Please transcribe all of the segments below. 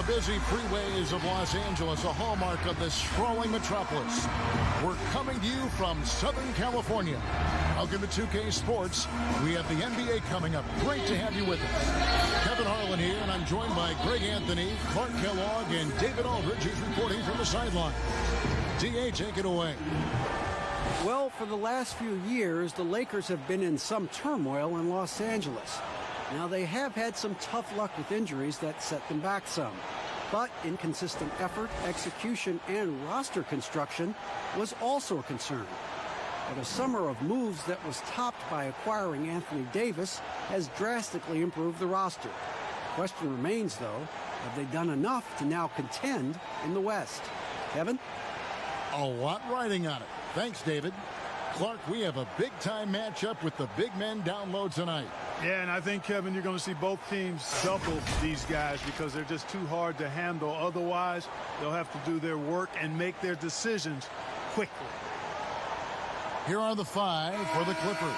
busy freeways of Los Angeles, a hallmark of this sprawling metropolis. We're coming to you from Southern California. Welcome to 2K Sports. We have the NBA coming up. Great to have you with us. Kevin Harlan here, and I'm joined by Greg Anthony, Clark Kellogg, and David Aldridge, who's reporting from the sideline. DA, take it away. Well, for the last few years, the Lakers have been in some turmoil in Los Angeles. Now, they have had some tough luck with injuries that set them back some. But inconsistent effort, execution, and roster construction was also a concern. But a summer of moves that was topped by acquiring Anthony Davis has drastically improved the roster. The question remains, though, have they done enough to now contend in the West? Kevin? A lot riding on it. Thanks, David. Clark, we have a big-time matchup with the big men down low tonight. Yeah, and I think, Kevin, you're going to see both teams double these guys because they're just too hard to handle. Otherwise, they'll have to do their work and make their decisions quickly. Here are the five for the Clippers.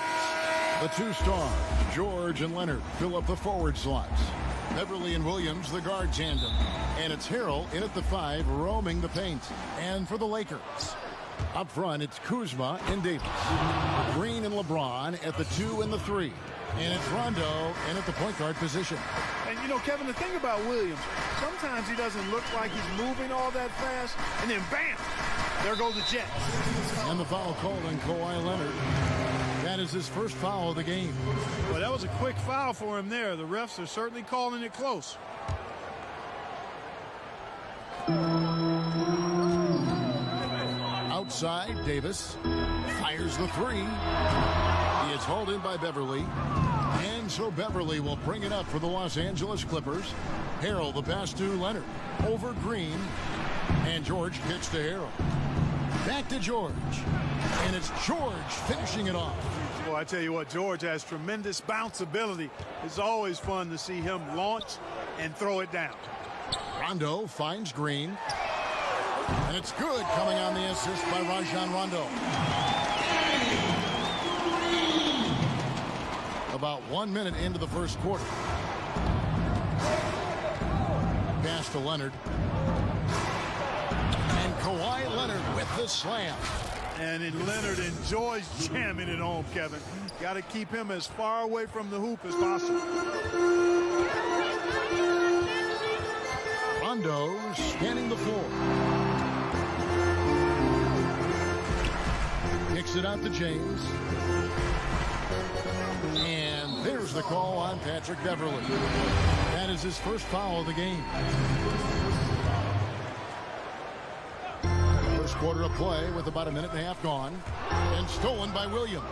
The two stars, George and Leonard, fill up the forward slots. Beverly and Williams, the guard tandem. And it's Harrell in at the five, roaming the paint. And for the Lakers, up front, it's Kuzma and Davis. Green and LeBron at the 2 and the 3. And it's Rondo in at the point guard position. And, you know, Kevin, the thing about Williams, sometimes he doesn't look like he's moving all that fast, and then bam, there go the Jets. And the foul called on Kawhi Leonard. That is his first foul of the game. Well, that was a quick foul for him there. The refs are certainly calling it close. Outside, Davis fires the 3. He is hauled in by Beverly. And so Beverly will bring it up for the Los Angeles Clippers. Harrell, the pass to Leonard. Over Green. And George kicks to Harrell. Back to George. And it's George finishing it off. Well, I tell you what, George has tremendous bounce ability. It's always fun to see him launch and throw it down. Rondo finds Green. And it's good, coming on the assist by Rajon Rondo. About 1 minute into the first quarter. Pass to Leonard. And Kawhi Leonard with the slam. And Leonard enjoys jamming it home, Kevin. Got to keep him as far away from the hoop as possible. Rondo scanning the floor. Kicks it out to James. And there's the call on Patrick Beverly. That is his first foul of the game. First quarter of play with about a minute and a half gone. And stolen by Williams.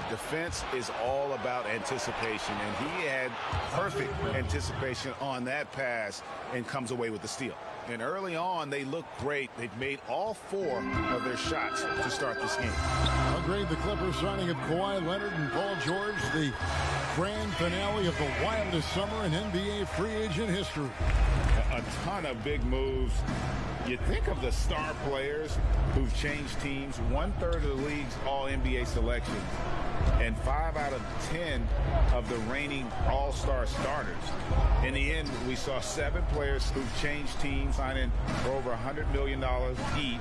Defense is all about anticipation, and he had perfect anticipation on that pass and comes away with the steal. And early on, they look great. They've made all 4 of their shots to start this game. I'll grade the Clippers signing of Kawhi Leonard and Paul George, the grand finale of the wildest summer in NBA free agent history. A ton of big moves. You think of the star players who've changed teams, 1/3 of the league's all-NBA selections, and 5 out of 10 of the reigning all-star starters. In the end, we saw 7 players who've changed teams, signing for over $100 million each.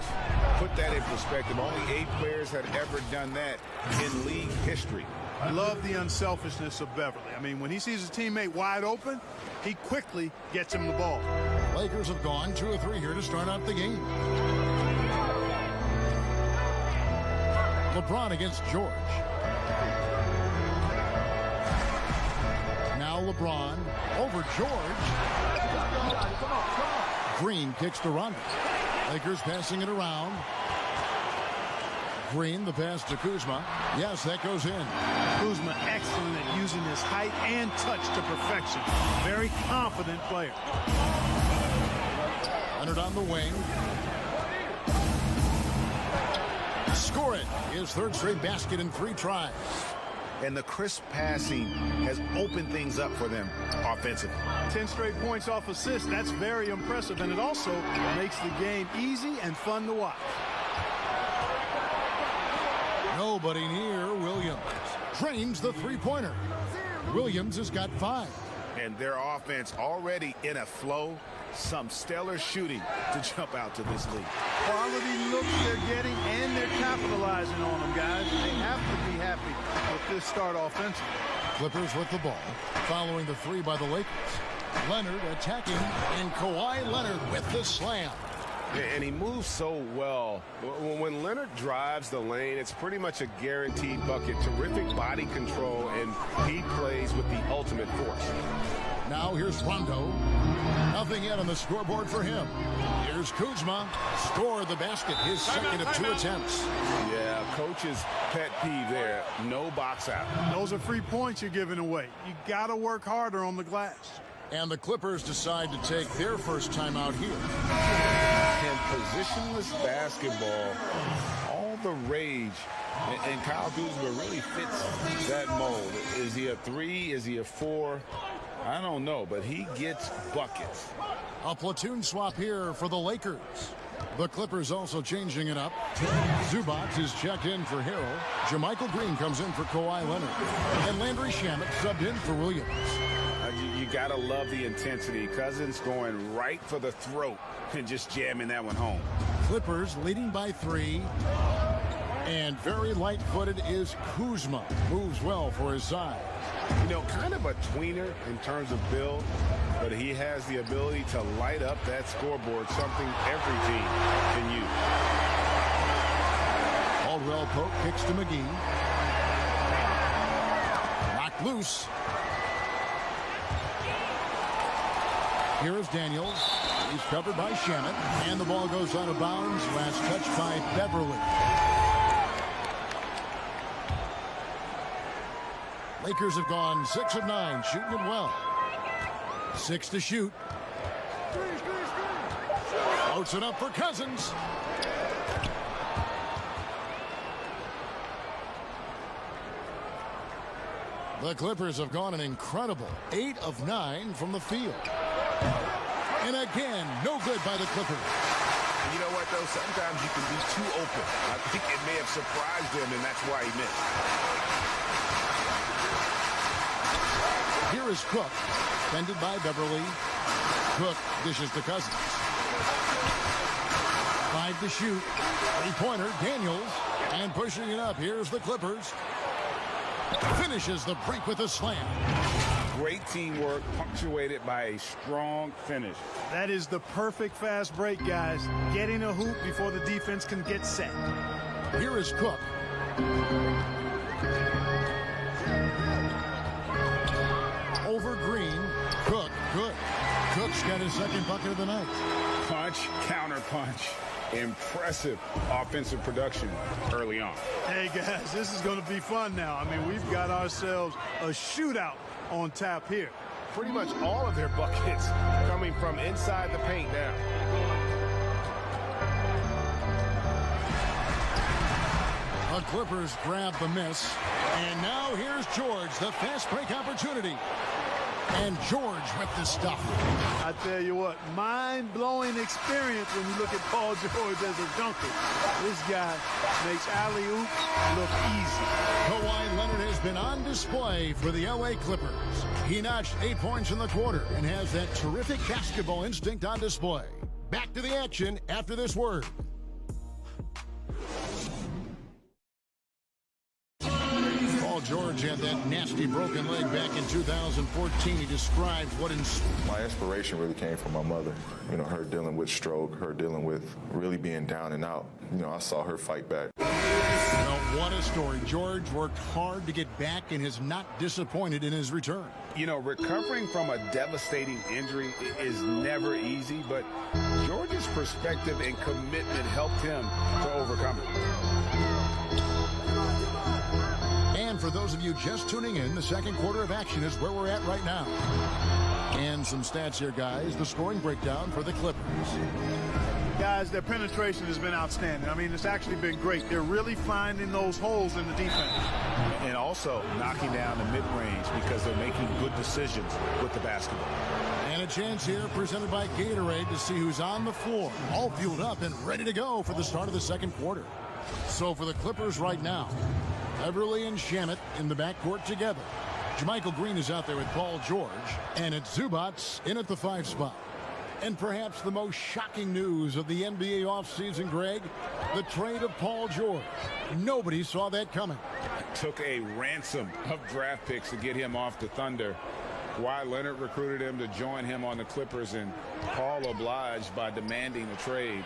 Put that in perspective, only 8 players had ever done that in league history. I love the unselfishness of Beverly. I mean, when he sees a teammate wide open, he quickly gets him the ball. Lakers have gone 2 of 3 here to start out the game. LeBron against George. Now LeBron over George. Green kicks to Rondo. Lakers passing it around. Green, the pass to Kuzma. Yes, that goes in. Kuzma excellent at using his height and touch to perfection. Very confident player. Leonard on the wing. Score it. His 3rd straight basket in 3 tries. And the crisp passing has opened things up for them offensively. 10 straight points off assists. That's very impressive. And it also makes the game easy and fun to watch. Nobody near Williams. Drains the 3-pointer. Williams has got 5. And their offense already in a flow. some stellar shooting to jump out to this league. Quality looks they're getting, and they're capitalizing on them, guys. They have to be happy with this start offensively. Clippers with the ball, following the three by the Lakers. Leonard attacking, and Kawhi Leonard with the slam. And he moves so well. When Leonard drives the lane, it's pretty much a guaranteed bucket. Terrific body control, and he plays with the ultimate force. Now here's Rondo. Nothing yet on the scoreboard for him. Here's Kuzma. Scored the basket, his second of 2 attempts. Yeah, coach's pet peeve there. No box out. Those are free points you're giving away. You got to work harder on the glass. And the Clippers decide to take their first time out here. And positionless basketball, all the rage. And Kyle Kuzma really fits that mold. Is he a 3? Is he a 4? I don't know, but he gets buckets. A platoon swap here for the Lakers. The Clippers also changing it up. Zubac is checked in for Harrell. Jermichael Green comes in for Kawhi Leonard. And Landry Shamet subbed in for Williams. You got to love the intensity. Cousins going right for the throat and just jamming that one home. Clippers leading by 3. And very light-footed is Kuzma. Moves well for his size. You know, kind of a tweener in terms of build, but he has the ability to light up that scoreboard, something every team can use. Caldwell Pope kicks to McGee. Knocked loose. Here is Daniels. He's covered by Shamet. And the ball goes out of bounds. Last touch by Beverly. Lakers have gone 6 of 9, shooting it well. 6 to shoot. Floats it up for Cousins. The Clippers have gone an incredible 8 of 9 from the field. And again, no good by the Clippers. You know what, though? Sometimes you can be too open. I think it may have surprised him, and that's why he missed. Here is Cook, fended by Beverly. Cook dishes to Cousins. 5 to shoot. 3-pointer, Daniels. And pushing it up, here's the Clippers. Finishes the break with a slam. Great teamwork, punctuated by a strong finish. That is the perfect fast break, guys. Getting a hoop before the defense can get set. Here is Cook. Over Green. Cook, good. Cook's got his second bucket of the night. Punch, counter punch. Impressive offensive production early on. Hey, guys, this is going to be fun now. I mean, we've got ourselves a shootout on tap here. Pretty much all of their buckets coming from inside the paint now. The Clippers grab the miss. And now here's George, the fast break opportunity. And George with the stuff. I tell you what, mind-blowing experience when you look at Paul George as a dunker. This guy makes alley-oop look easy. Kawhi Leonard has been on display for the LA Clippers. He notched 8 points in the quarter and has that terrific basketball instinct on display. Back to the action after this word. Paul George had that nasty broken leg back in 2014. He described what my inspiration really came from my mother. You know, her dealing with stroke, her dealing with really being down and out. You know, I saw her fight back. Well, what a story. George worked hard to get back and has not disappointed in his return. You know, recovering from a devastating injury is never easy, but George's perspective and commitment helped him to overcome it. And for those of you just tuning in, the second quarter of action is where we're at right now. And some stats here, guys. The scoring breakdown for the Clippers. Guys, their penetration has been outstanding. I mean, it's actually been great. They're really finding those holes in the defense. And also knocking down the mid-range because they're making good decisions with the basketball. And a chance here presented by Gatorade to see who's on the floor. All fueled up and ready to go for the start of the second quarter. So for the Clippers right now, Beverly and Shamet in the backcourt together. Jermichael Green is out there with Paul George. And it's Zubac in at the 5 spot. And perhaps the most shocking news of the NBA offseason, Greg, the trade of Paul George. Nobody saw that coming. Took a ransom of draft picks to get him off the Thunder. Kawhi Leonard recruited him to join him on the Clippers, and Paul obliged by demanding the trade.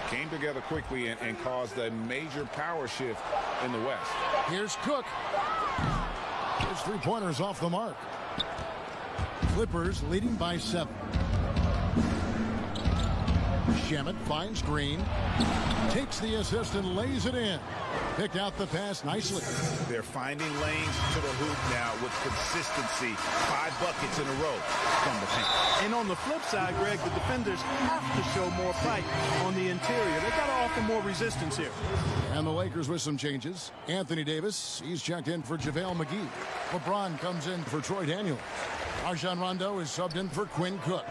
Came together quickly and caused a major power shift in the West. Here's Cook. His three-pointers off the mark. Clippers leading by 7. Shamet finds Green, takes the assist and lays it in. Picked out the pass nicely. They're finding lanes to the hoop now with consistency. 5 buckets in a row from the paint. And on the flip side, Greg, the defenders have to show more fight on the interior. They've got to offer more resistance here. And the Lakers with some changes. Anthony Davis, he's checked in for JaVale McGee. LeBron comes in for Troy Daniels. Rajon Rondo is subbed in for Quinn Cook.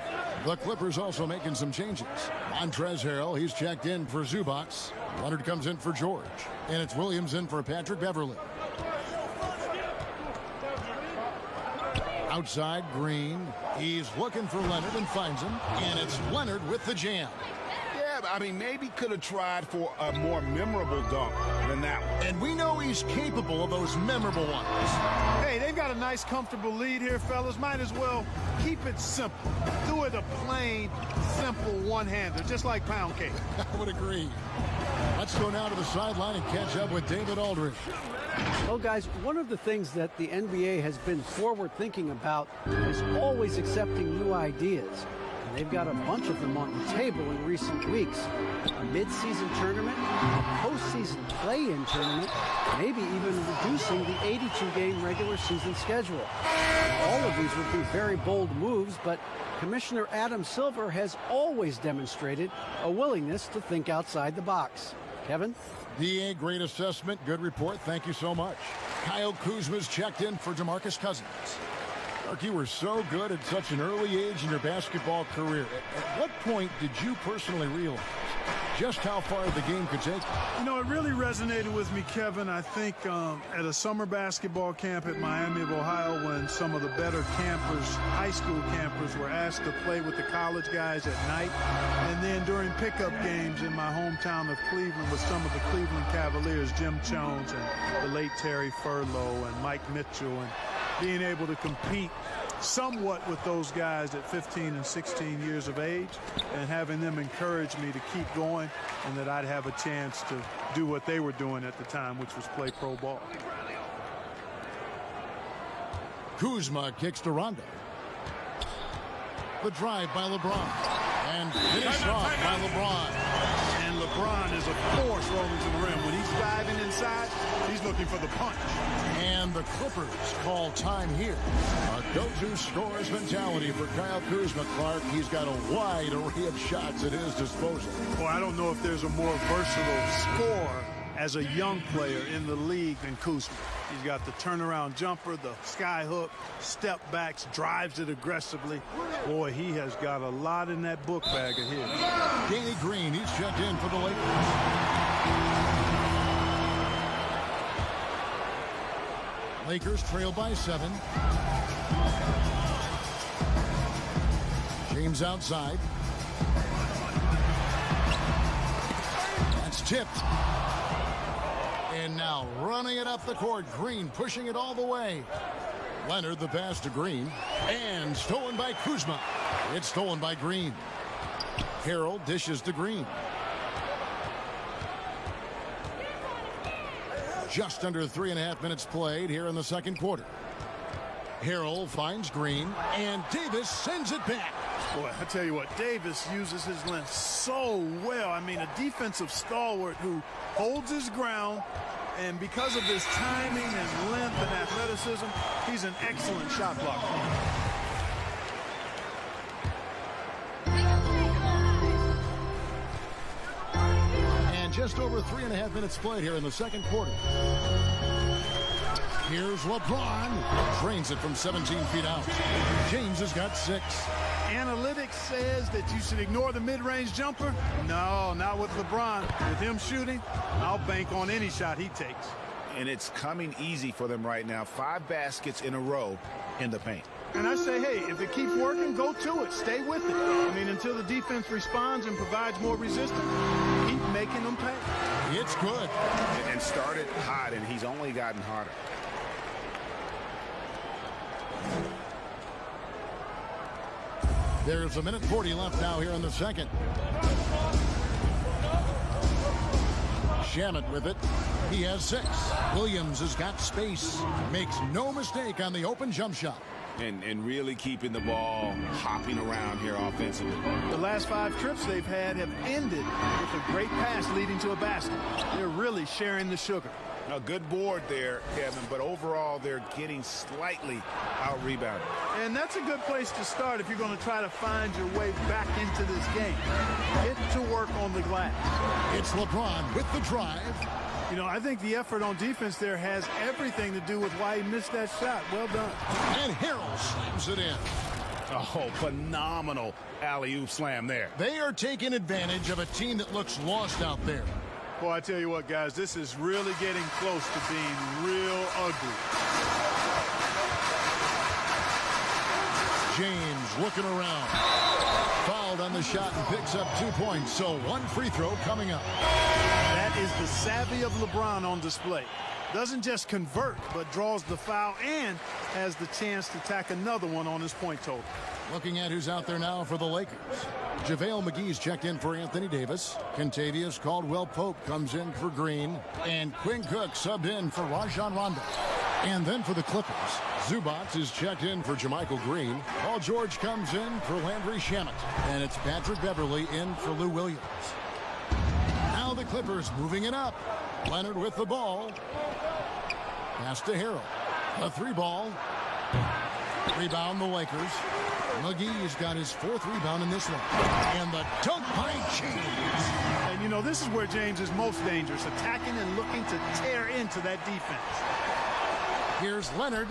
The Clippers also making some changes. Montrezl Harrell, he's checked in for Zubac. Leonard comes in for George. And it's Williams in for Patrick Beverley. Outside, Green. He's looking for Leonard and finds him. And it's Leonard with the jam. Yeah, I mean, maybe could have tried for a more memorable dunk than that one. And we know he's capable of those memorable ones. Hey, they've got a nice, comfortable lead here, fellas. Might as well keep it simple. Do it a plain, simple one-hander, just like pound cake. I would agree. Let's go now to the sideline and catch up with David Aldridge. Well, guys, one of the things that the NBA has been forward thinking about is always accepting new ideas. And they've got a bunch of them on the table in recent weeks. A mid-season tournament, a postseason play-in tournament, maybe even reducing the 82-game regular season schedule. All of these would be very bold moves, but Commissioner Adam Silver has always demonstrated a willingness to think outside the box. Kevin? DA, great assessment, good report. Thank you so much. Kyle Kuzma's checked in for DeMarcus Cousins. Mark, you were so good at such an early age in your basketball career. At what point did you personally realize just how far the game could take you? You know, it really resonated with me, Kevin, I think at a summer basketball camp at Miami of Ohio when some of the better campers, high school campers, were asked to play with the college guys at night. And then during pickup games in my hometown of Cleveland with some of the Cleveland Cavaliers, Jim Jones and the late Terry Furlow and Mike Mitchell, and being able to compete somewhat with those guys at 15 and 16 years of age and having them encourage me to keep going and that I'd have a chance to do what they were doing at the time, which was play pro ball. Kuzma kicks to Rondo. The drive by LeBron. And finished off by LeBron. And LeBron is a force rolling to the rim. When he's diving inside, he's looking for the punch. And the Clippers call time here. A go-to scores mentality for Kyle Kuzma. Clark, he's got a wide array of shots at his disposal. Well, I don't know if there's a more versatile scorer as a young player in the league than Kuzma. He's got the turnaround jumper, the sky hook, step backs, drives it aggressively. Boy, he has got a lot in that book bag of his. Danny Green, he's checked in for the Lakers. Lakers trail by 7. James outside. That's tipped. And now running it up the court. Green pushing it all the way. Leonard the pass to Green. And stolen by Kuzma. It's stolen by Green. Harrell dishes to Green. Just under 3.5 minutes played here in the second quarter. Harrell finds Green, and Davis sends it back. Boy, I tell you what, Davis uses his length so well. I mean, a defensive stalwart who holds his ground, and because of his timing and length and athleticism, he's an excellent shot blocker. Just over 3.5 minutes played here in the second quarter. Here's LeBron. Drains it from 17 feet out. James has got 6. Analytics says that you should ignore the mid-range jumper. No, not with LeBron. With him shooting, I'll bank on any shot he takes. And it's coming easy for them right now. 5 baskets in a row in the paint. And I say, hey, if it keeps working, go to it. Stay with it. I mean, until the defense responds and provides more resistance, keep making them pay. It's good. And started hot, and he's only gotten hotter. There's a minute 40 left now here in the second. Shamet with it. He has 6. Williams has got space. Makes no mistake on the open jump shot. And really keeping the ball hopping around here offensively. The last 5 trips they've had have ended with a great pass leading to a basket. They're really sharing the sugar. A good board there, Kevin, but overall they're getting slightly out-rebounded. And that's a good place to start if you're going to try to find your way back into this game. Get to work on the glass. It's LeBron with the drive. You know, I think the effort on defense there has everything to do with why he missed that shot. Well done. And Harrell slams it in. Oh, phenomenal alley-oop slam there. They are taking advantage of a team that looks lost out there. Boy, I tell you what, guys, this is really getting close to being real ugly. James looking around. Fouled on the shot and picks up 2 points. So 1 free throw coming up. That is the savvy of LeBron on display. Doesn't just convert, but draws the foul and has the chance to tack another one on his point total. Looking at who's out there now for the Lakers. JaVale McGee's checked in for Anthony Davis. Kentavious Caldwell-Pope comes in for Green. And Quinn Cook subbed in for Rajon Rondo. And then for the Clippers, Zubac is checked in for JaMychal Green. Paul George comes in for Landry Shamet. And it's Patrick Beverley in for Lou Williams. Now the Clippers moving it up. Leonard with the ball. Pass to Harrell. A 3-ball. Rebound the Lakers. McGee's got his 4th rebound in this one. And the dunk by James. And, you know, this is where James is most dangerous, attacking and looking to tear into that defense. Here's Leonard.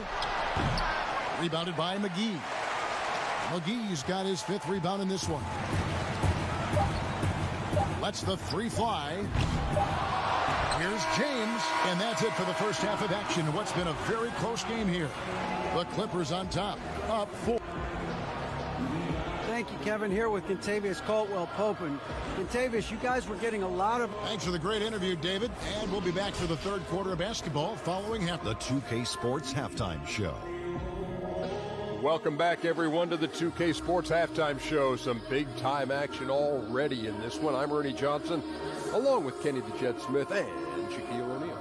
Rebounded by McGee. McGee's got his 5th rebound in this one. Lets the 3 fly. Here's James, and that's it for the first half of action in what's been a very close game here. The Clippers on top, up 4. Thank you, Kevin. Here with Kentavious Caldwell-Pope. And Kentavious, you guys were getting a lot of... Thanks for the great interview, David. And we'll be back for the 3rd quarter of basketball following half. The 2K Sports Halftime Show. Welcome back, everyone, to the 2K Sports Halftime Show. Some big-time action already in this one. I'm Ernie Johnson, along with Kenny the Jet Smith and Shaquille O'Neal.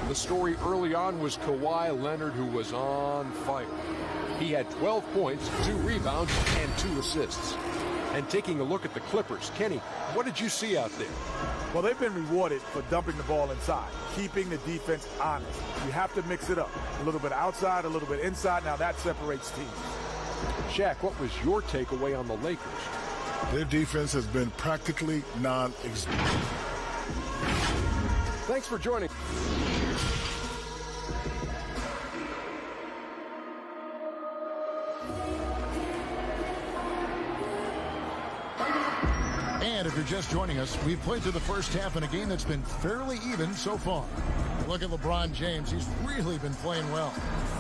The story early on was Kawhi Leonard, who was on fire. He had 12 points, 2 rebounds, and 2 assists. And taking a look at the Clippers, Kenny, what did you see out there? Well, they've been rewarded for dumping the ball inside, keeping the defense honest. You have to mix it up. A little bit outside, a little bit inside. Now that separates teams. Shaq, what was your takeaway on the Lakers? Their defense has been practically non-existent. Thanks for joining. And if you're just joining us, we've played through the first half in a game that's been fairly even so far. Look at LeBron James. He's really been playing well.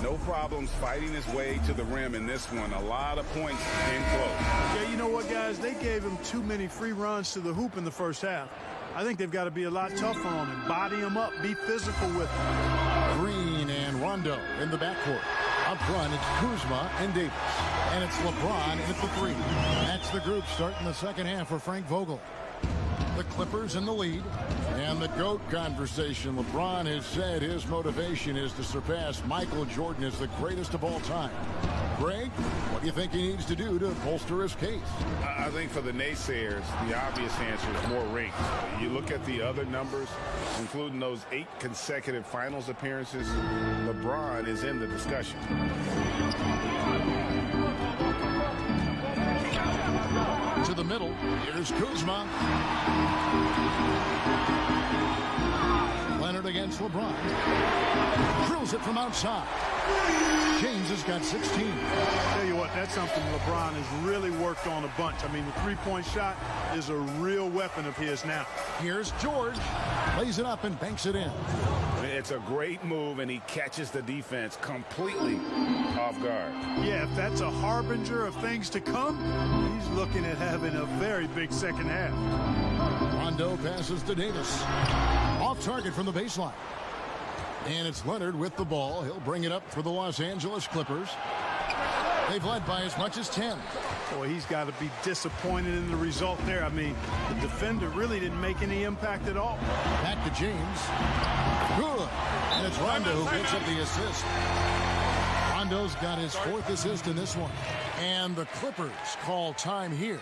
No problems fighting his way to the rim in this one. A lot of points in close. Yeah, you know what, guys? They gave him too many free runs to the hoop in the first half. I think they've got to be a lot tougher on him. Body him up. Be physical with him. Green and Rondo in the backcourt. Up front, it's Kuzma and Davis. And it's LeBron at the 3. That's the group starting the second half for Frank Vogel. The Clippers in the lead. And the GOAT conversation. LeBron has said his motivation is to surpass Michael Jordan as the greatest of all time. Greg, what do you think he needs to do to bolster his case? I think for the naysayers, the obvious answer is more rings. You look at the other numbers, including those 8 consecutive finals appearances, LeBron is in the discussion. To the middle, here's Kuzma. Leonard against LeBron. Drills it from outside. James has got 16. Tell you what, that's something LeBron has really worked on a bunch. I mean, the 3-point shot is a real weapon of his now. Here's George. Lays it up and banks it in. It's a great move, and he catches the defense completely off guard. Yeah, if that's a harbinger of things to come, he's looking at having a very big second half. Rondo passes to Davis. Off target from the baseline. And it's Leonard with the ball. He'll bring it up for the Los Angeles Clippers. They've led by as much as 10. Boy, he's got to be disappointed in the result there. I mean, the defender really didn't make any impact at all. Back to James. Good. And it's Rondo who picks up the assist. Rondo's got his 4th assist in this one. And the Clippers call time here.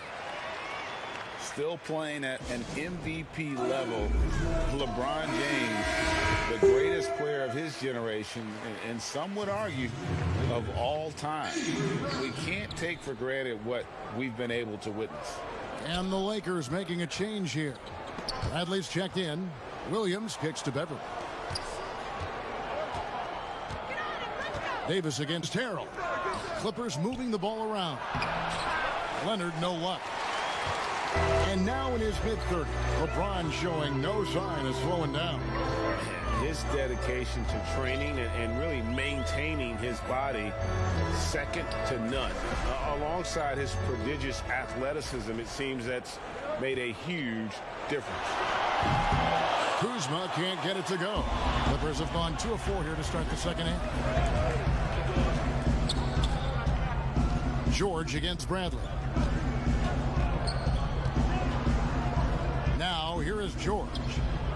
Still playing at an MVP level. LeBron James, the greatest player of his generation, and some would argue of all time. We can't take for granted what we've been able to witness. And the Lakers making a change here. Bradley's checked in. Williams kicks to Beverly. Davis against Harrell. Clippers moving the ball around. Leonard, no luck. And now in his mid-30s, LeBron showing no sign of slowing down. His dedication to training and really maintaining his body, second to none. Alongside his prodigious athleticism, it seems that's made a huge difference. Kuzma can't get it to go. Clippers have gone 2 of 4 here to start the second half. George against Bradley. Now here is George.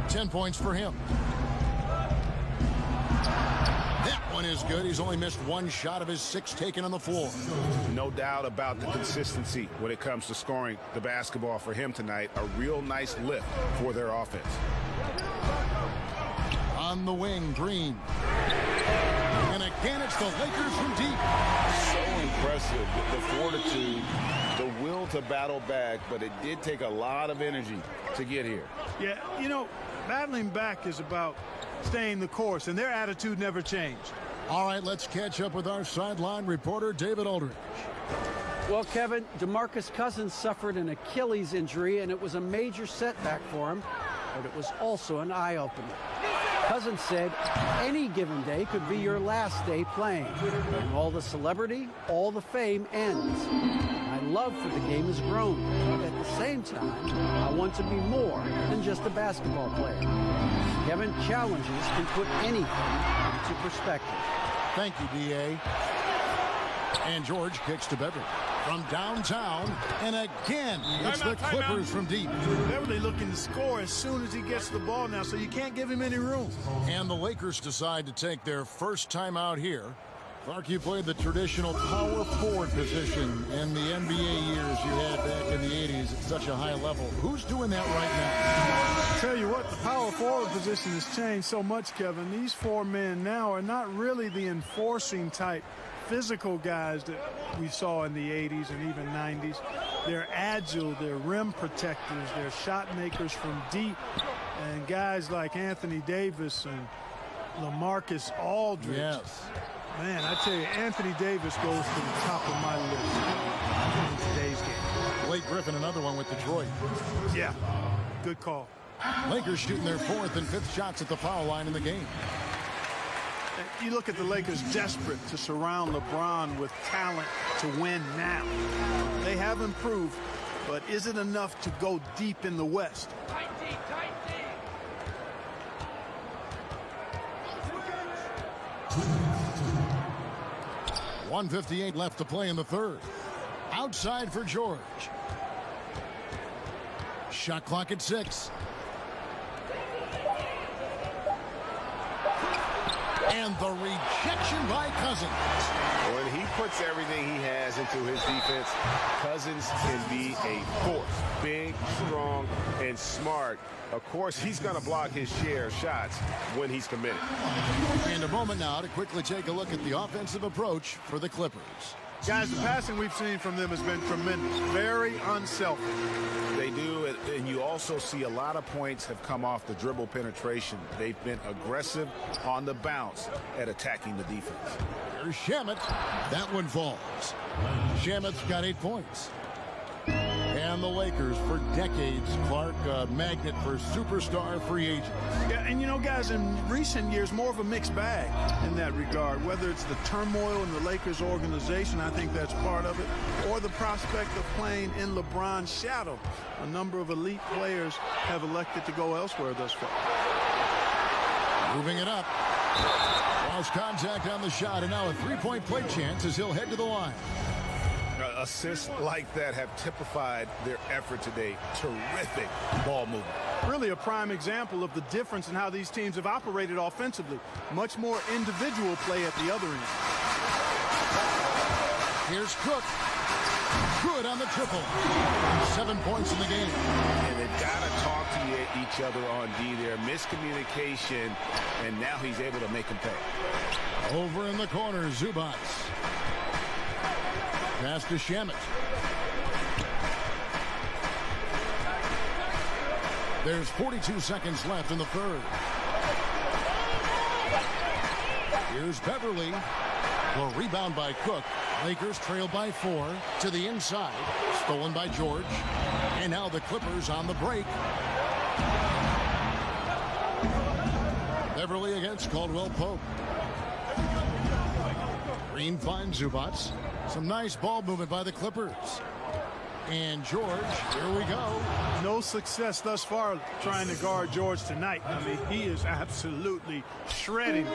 10 points for him. That one is good. He's only missed 1 shot of his 6 taken on the floor. No doubt about the consistency when it comes to scoring the basketball for him tonight. A real nice lift for their offense. On the wing, Green. And again, it's the Lakers from deep. So impressive, the fortitude, the will to battle back, but it did take a lot of energy to get here. Yeah, you know, battling back is about staying the course, and their attitude never changed. All right, let's catch up with our sideline reporter, David Aldridge. Well, Kevin, DeMarcus Cousins suffered an Achilles injury, and it was a major setback for him, but it was also an eye-opener. Cousins said any given day could be your last day playing. And all the celebrity, all the fame ends. My love for the game has grown, but at the same time, I want to be more than just a basketball player. Kevin, challenges can put anything into perspective. Thank you, D.A. And George kicks to Beverly. From downtown, and again, it's the Clippers from deep. Beverly looking to score as soon as he gets the ball now, so you can't give him any room. And the Lakers decide to take their first time out here. Clark, you played the traditional power forward position in the NBA years you had back in the 80s at such a high level. Who's doing that right now? I'll tell you what, the power forward position has changed so much, Kevin. These 4 men now are not really the enforcing type physical guys that we saw in the 80s and even 90s. They're agile, they're rim protectors, they're shot makers from deep, and guys like Anthony Davis and LaMarcus Aldridge. Yes. Man, I tell you, Anthony Davis goes to the top of my list in today's game. Blake Griffin, another one with Detroit. Yeah, good call. Lakers shooting their 4th and 5th shots at the foul line in the game. You look at the Lakers desperate to surround LeBron with talent to win now. They have improved, but is it enough to go deep in the West? 1:58 left to play in the 3rd. Outside for George. Shot clock at 6. And the rejection by Cousins. When he puts everything he has into his defense, Cousins can be a force. Big, strong, and smart. Of course, he's going to block his share of shots when he's committed. And a moment now to quickly take a look at the offensive approach for the Clippers. Guys, the passing we've seen from them has been tremendous. Very unselfish. They do, and you also see a lot of points have come off the dribble penetration. They've been aggressive on the bounce at attacking the defense. Here's Shamet. That one falls. Shamet's got 8 points. And the Lakers for decades, Clark, a magnet for superstar free agents. Yeah, and you know, guys, in recent years, more of a mixed bag in that regard. Whether it's the turmoil in the Lakers organization, I think that's part of it, or the prospect of playing in LeBron's shadow. A number of elite players have elected to go elsewhere thus far. Moving it up. Lost contact on the shot, and now a three-point play chance as he'll head to the line. Assists like that have typified their effort today. Terrific ball movement. Really a prime example of the difference in how these teams have operated offensively. Much more individual play at the other end. Here's Cook. Good on the triple. 7 points in the game. And they've got to talk to each other on D there. Miscommunication, and now he's able to make him pay. Over in the corner, Zubats. Pass to Shamet. There's 42 seconds left in the third. Here's Beverly. Well, rebound by Cook. Lakers trail by 4 to the inside. Stolen by George. And now the Clippers on the break. Beverly against Caldwell Pope. Green finds Zubats. Some nice ball movement by the Clippers. And George, here we go. No success thus far trying to guard George tonight. I mean, he is absolutely shredding.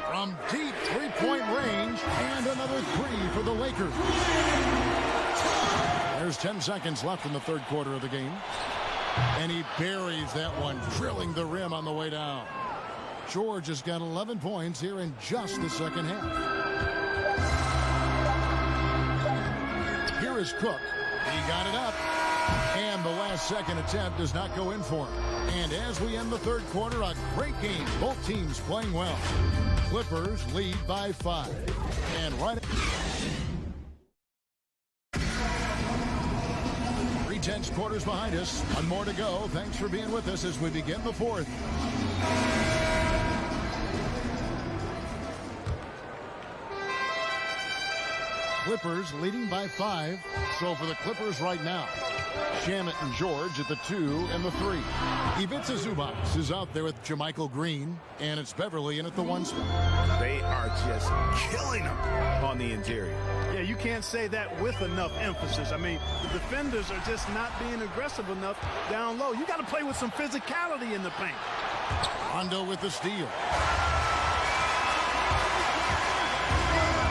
From deep three-point range, and another three for the Lakers. There's 10 seconds left in the third quarter of the game. And he buries that one, drilling the rim on the way down. George has got 11 points here in just the second half. Here is Cook. He got it up. And the last second attempt does not go in for him. And as we end the third quarter, a great game. Both teams playing well. Clippers lead by 5. And right... 3/10 quarters behind us. One more to go. Thanks for being with us as we begin the fourth. Clippers leading by 5. So for the Clippers right now, Shamet and George at the 2 and the 3. Ivica Zubac is out there with Jermichael Green, and it's Beverly in at the 1 spot. They are just killing them on the interior. Yeah, you can't say that with enough emphasis. I mean, the defenders are just not being aggressive enough down low. You got to play with some physicality in the paint. Rondo with the steal.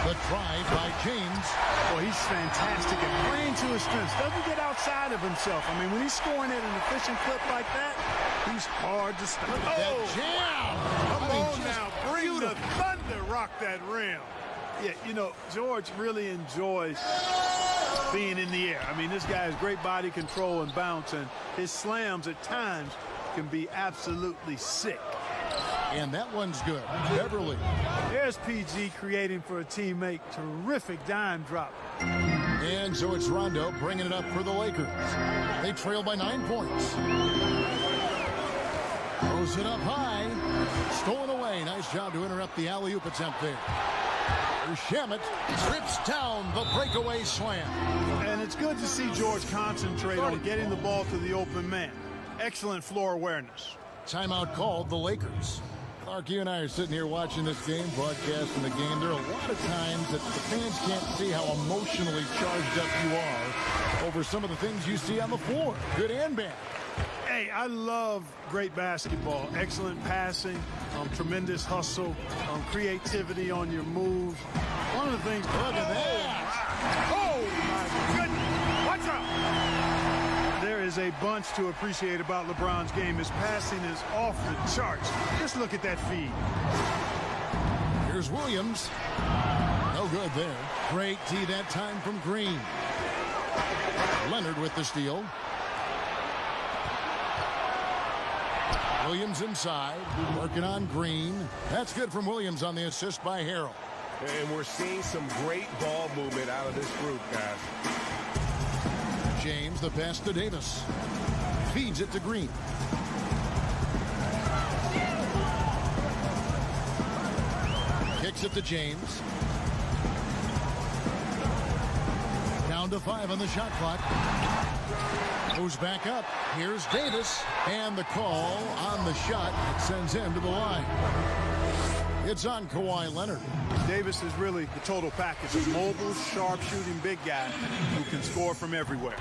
The drive by James. Well, he's fantastic at playing to his strengths. Doesn't get outside of himself. I mean, when he's scoring at an efficient clip like that, he's hard to stop. Look at that jam. Come on now, bring the thunder, rock that rim. Yeah, you know, George really enjoys being in the air. I mean, this guy has great body control and bounce, and his slams at times can be absolutely sick. And that one's good. Beverly. There's PG creating for a teammate. Terrific dime drop. And so it's Rondo bringing it up for the Lakers. They trail by 9 points. Throws it up high. Stolen away. Nice job to interrupt the alley-oop attempt there. Shamet trips down the breakaway slam. And it's good to see George concentrate on getting the ball to the open man. Excellent floor awareness. Timeout called the Lakers. Clark, you and I are sitting here watching this game, broadcasting the game. There are a lot of times that the fans can't see how emotionally charged up you are over some of the things you see on the floor, good and bad. Hey, I love great basketball. Excellent passing, tremendous hustle, creativity on your moves. One of the things... Look at that! Oh, my goodness! Watch out! There is a bunch to appreciate about LeBron's game. His passing is off the charts. Just look at that feed. Here's Williams. No good there. Great tee that time from Green. Leonard with the steal. Williams inside, working on Green. That's good from Williams on the assist by Harrell. And we're seeing some great ball movement out of this group, guys. James, the pass to Davis. Feeds it to Green. Kicks it to James. Down Down to 5 on the shot clock. Moves back up. Here's Davis. And the call on the shot that sends him to the line. It's on Kawhi Leonard. Davis is really the total package. A mobile, sharp-shooting big guy who can score from everywhere.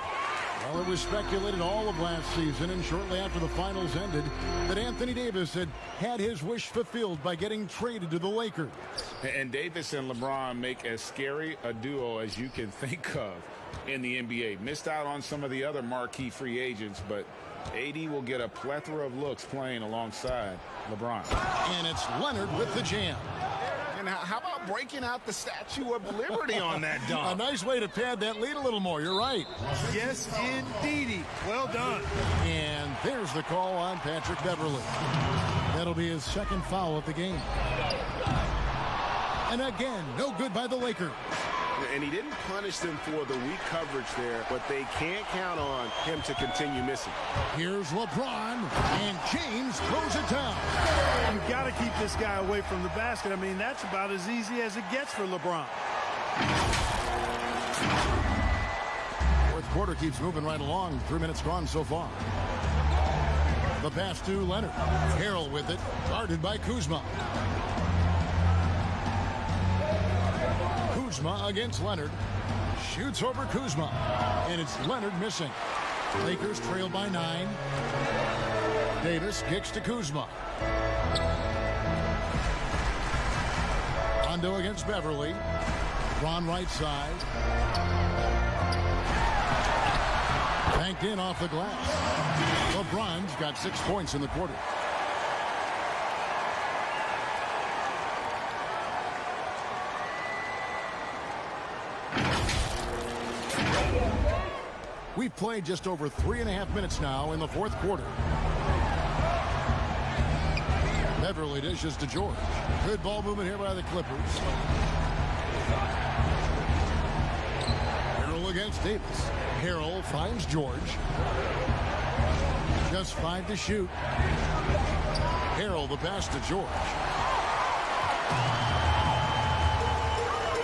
Well, it was speculated all of last season and shortly after the finals ended that Anthony Davis had his wish fulfilled by getting traded to the Lakers. And Davis and LeBron make as scary a duo as you can think of in the NBA. Missed out on some of the other marquee free agents, but AD will get a plethora of looks playing alongside LeBron. And it's Leonard with the jam. And how about breaking out the Statue of Liberty on that A dunk? nice way to pad that lead a little more. You're right. Yes, indeedy. Well done. And there's the call on Patrick Beverley. That'll be his second foul of the game. And again, no good by the Lakers. And he didn't punish them for the weak coverage there, but they can't count on him to continue missing. Here's LeBron, and James throws it down. You got to keep this guy away from the basket. I mean, that's about as easy as it gets for LeBron. Fourth quarter keeps moving right along. 3 minutes gone so far. The pass to Leonard. Harrell with it, guarded by Kuzma. Kuzma against Leonard. Shoots over Kuzma. And it's Leonard missing. Lakers trail by 9. Davis kicks to Kuzma. Rondo against Beverly. Ron right side. Banked in off the glass. LeBron's got 6 points in the quarter. We've played just over 3.5 minutes now in the fourth quarter. Beverly dishes to George. Good ball movement here by the Clippers. Harrell against Davis. Harrell finds George. Just 5 to shoot. Harrell the pass to George.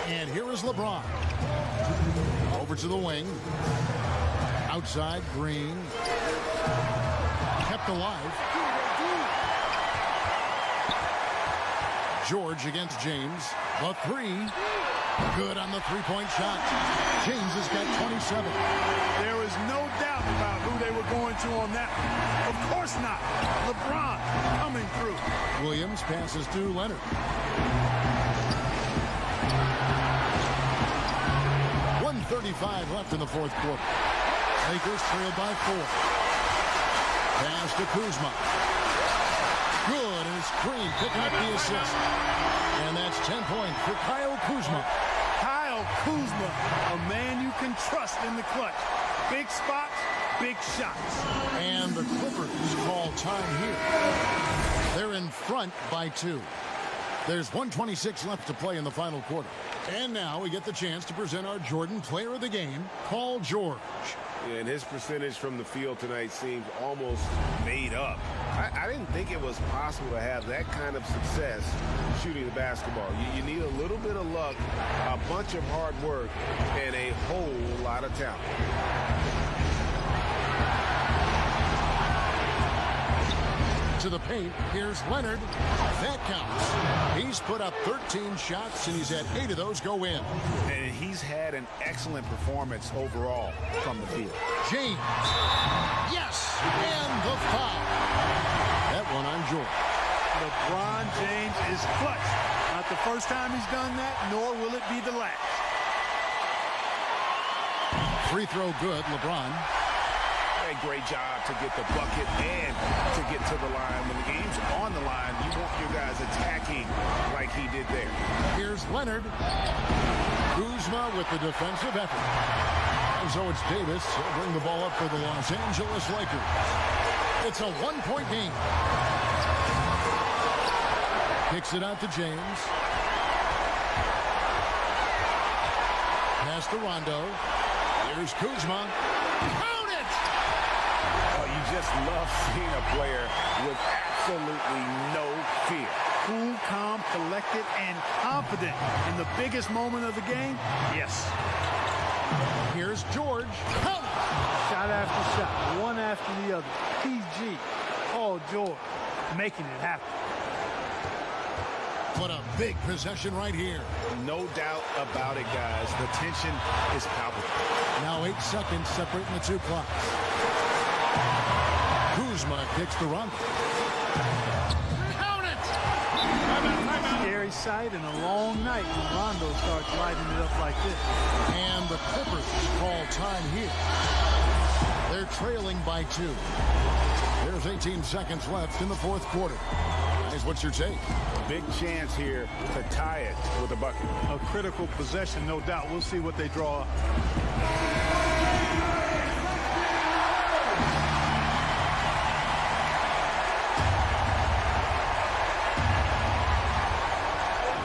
And here is LeBron. Over to the wing. Outside, Green. Kept alive. George against James. The 3. Good on the three-point shot. James has got 27. There is no doubt about who they were going to on that one. Of course not. LeBron coming through. Williams passes to Leonard. .135 left in the fourth quarter. Lakers trail by 4. Pass to Kuzma. Good, and it's Green picking up the assist. And that's 10 points for Kyle Kuzma. Kyle Kuzma, a man you can trust in the clutch. Big spots, big shots. And the Clippers call time here. They're in front by 2. There's 1:26 left to play in the final quarter. And now we get the chance to present our Jordan Player of the Game, Paul George. Yeah, and his percentage from the field tonight seems almost made up. I didn't think it was possible to have that kind of success shooting the basketball. You need a little bit of luck, a bunch of hard work, and a whole lot of talent. To the paint, here's Leonard. That counts. He's put up 13 shots, and he's had 8 of those go in. And he's had an excellent performance overall from the field. James. Yes! And the foul. That one on George. LeBron James is clutch. Not the first time he's done that, nor will it be the last. Free throw good, LeBron. A great job to get the bucket and to get to the line. When the game's on the line, you want your guys attacking like he did there. Here's Leonard. Kuzma with the defensive effort. And so it's Davis. He'll bring the ball up for the Los Angeles Lakers. It's a 1-point game. Kicks it out to James. Pass to Rondo. Here's Kuzma. Count it! Oh, you just love seeing a player with absolutely no fear. Cool, calm, collected, and confident in the biggest moment of the game. Yes. Here's George. Count. Shot after shot, one after the other. PG. Oh, George, making it happen. What a big possession right here. No doubt about it, guys. The tension is palpable. Now 8 seconds separating the two clocks. Kuzma kicks to Rondo. Count it! Scary sight and a long night when Rondo starts lighting it up like this. And the Clippers call time here. They're trailing by 2. There's 18 seconds left in the fourth quarter. Guys, what's your take? Big chance here to tie it with a bucket. A critical possession, no doubt. We'll see what they draw up.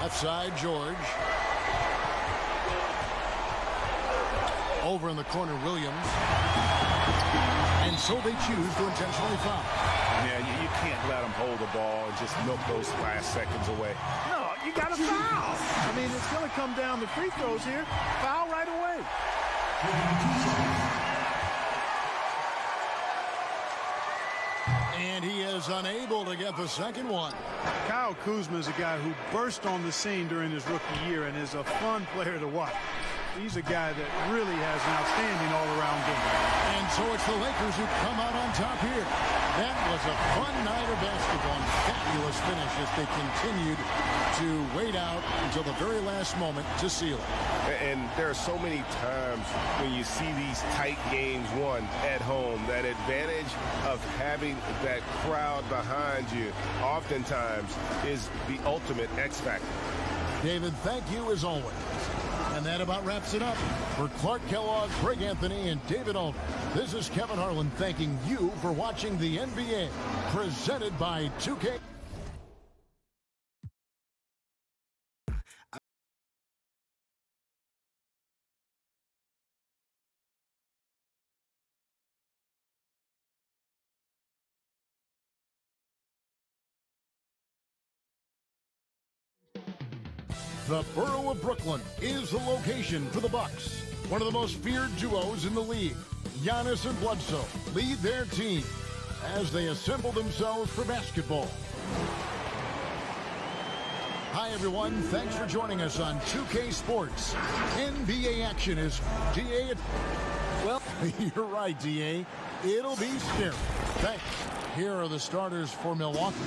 Left side, George. Over in the corner, Williams. And so they choose to intentionally foul. Yeah, you can't let them hold the ball and just milk those last seconds away. No, you got to foul. I mean, it's going to come down to free throws here. Foul right away. And he is unable to get the second one. Kyle Kuzma is a guy who burst on the scene during his rookie year and is a fun player to watch. He's a guy that really has an outstanding all-around game. And so it's the Lakers who come out on top here. That was a fun night of basketball and fabulous finish as they continued to wait out until the very last moment to seal it. And there are so many times when you see these tight games won at home, that advantage of having that crowd behind you oftentimes is the ultimate X factor. David, thank you as always. And that about wraps it up. For Clark Kellogg, Greg Anthony, and David Aldridge, this is Kevin Harlan thanking you for watching the NBA, presented by 2K. The borough of Brooklyn is the location for the Bucks. One of the most feared duos in the league. Giannis and Bledsoe lead their team as they assemble themselves for basketball. Hi, everyone. Thanks for joining us on 2K Sports. NBA action is DA. Well, you're right, DA. It'll be scary. Thanks. Here are the starters for Milwaukee.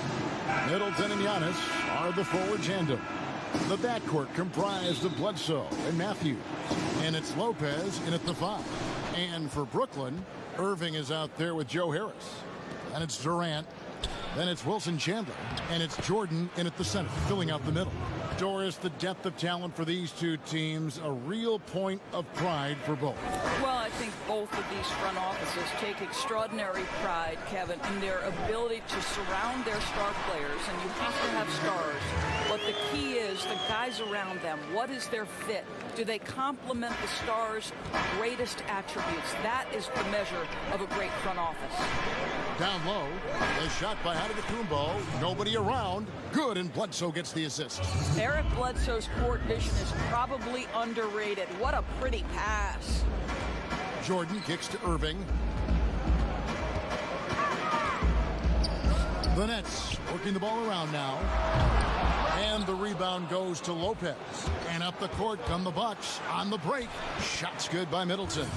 Middleton and Giannis are the forward tandem. The backcourt comprised of Bledsoe and Matthews. And it's Lopez in at the 5. And for Brooklyn, Irving is out there with Joe Harris. And it's Durant. Then it's Wilson Chandler. And it's Jordan in at the center, filling out the middle. Doris, the depth of talent for these two teams, a real point of pride for both. Well, I think both of these front offices take extraordinary pride, Kevin, in their ability to surround their star players, and you have to have stars. But the key is the guys around them. What is their fit? Do they complement the stars' greatest attributes? That is the measure of a great front office. Down low, a shot by Antetokounmpo. Nobody around. Good, and Bledsoe gets the assist. Eric Bledsoe's court vision is probably underrated. What a pretty pass. Jordan kicks to Irving. The Nets working the ball around now. And the rebound goes to Lopez. And up the court come the Bucks on the break. Shots good by Middleton.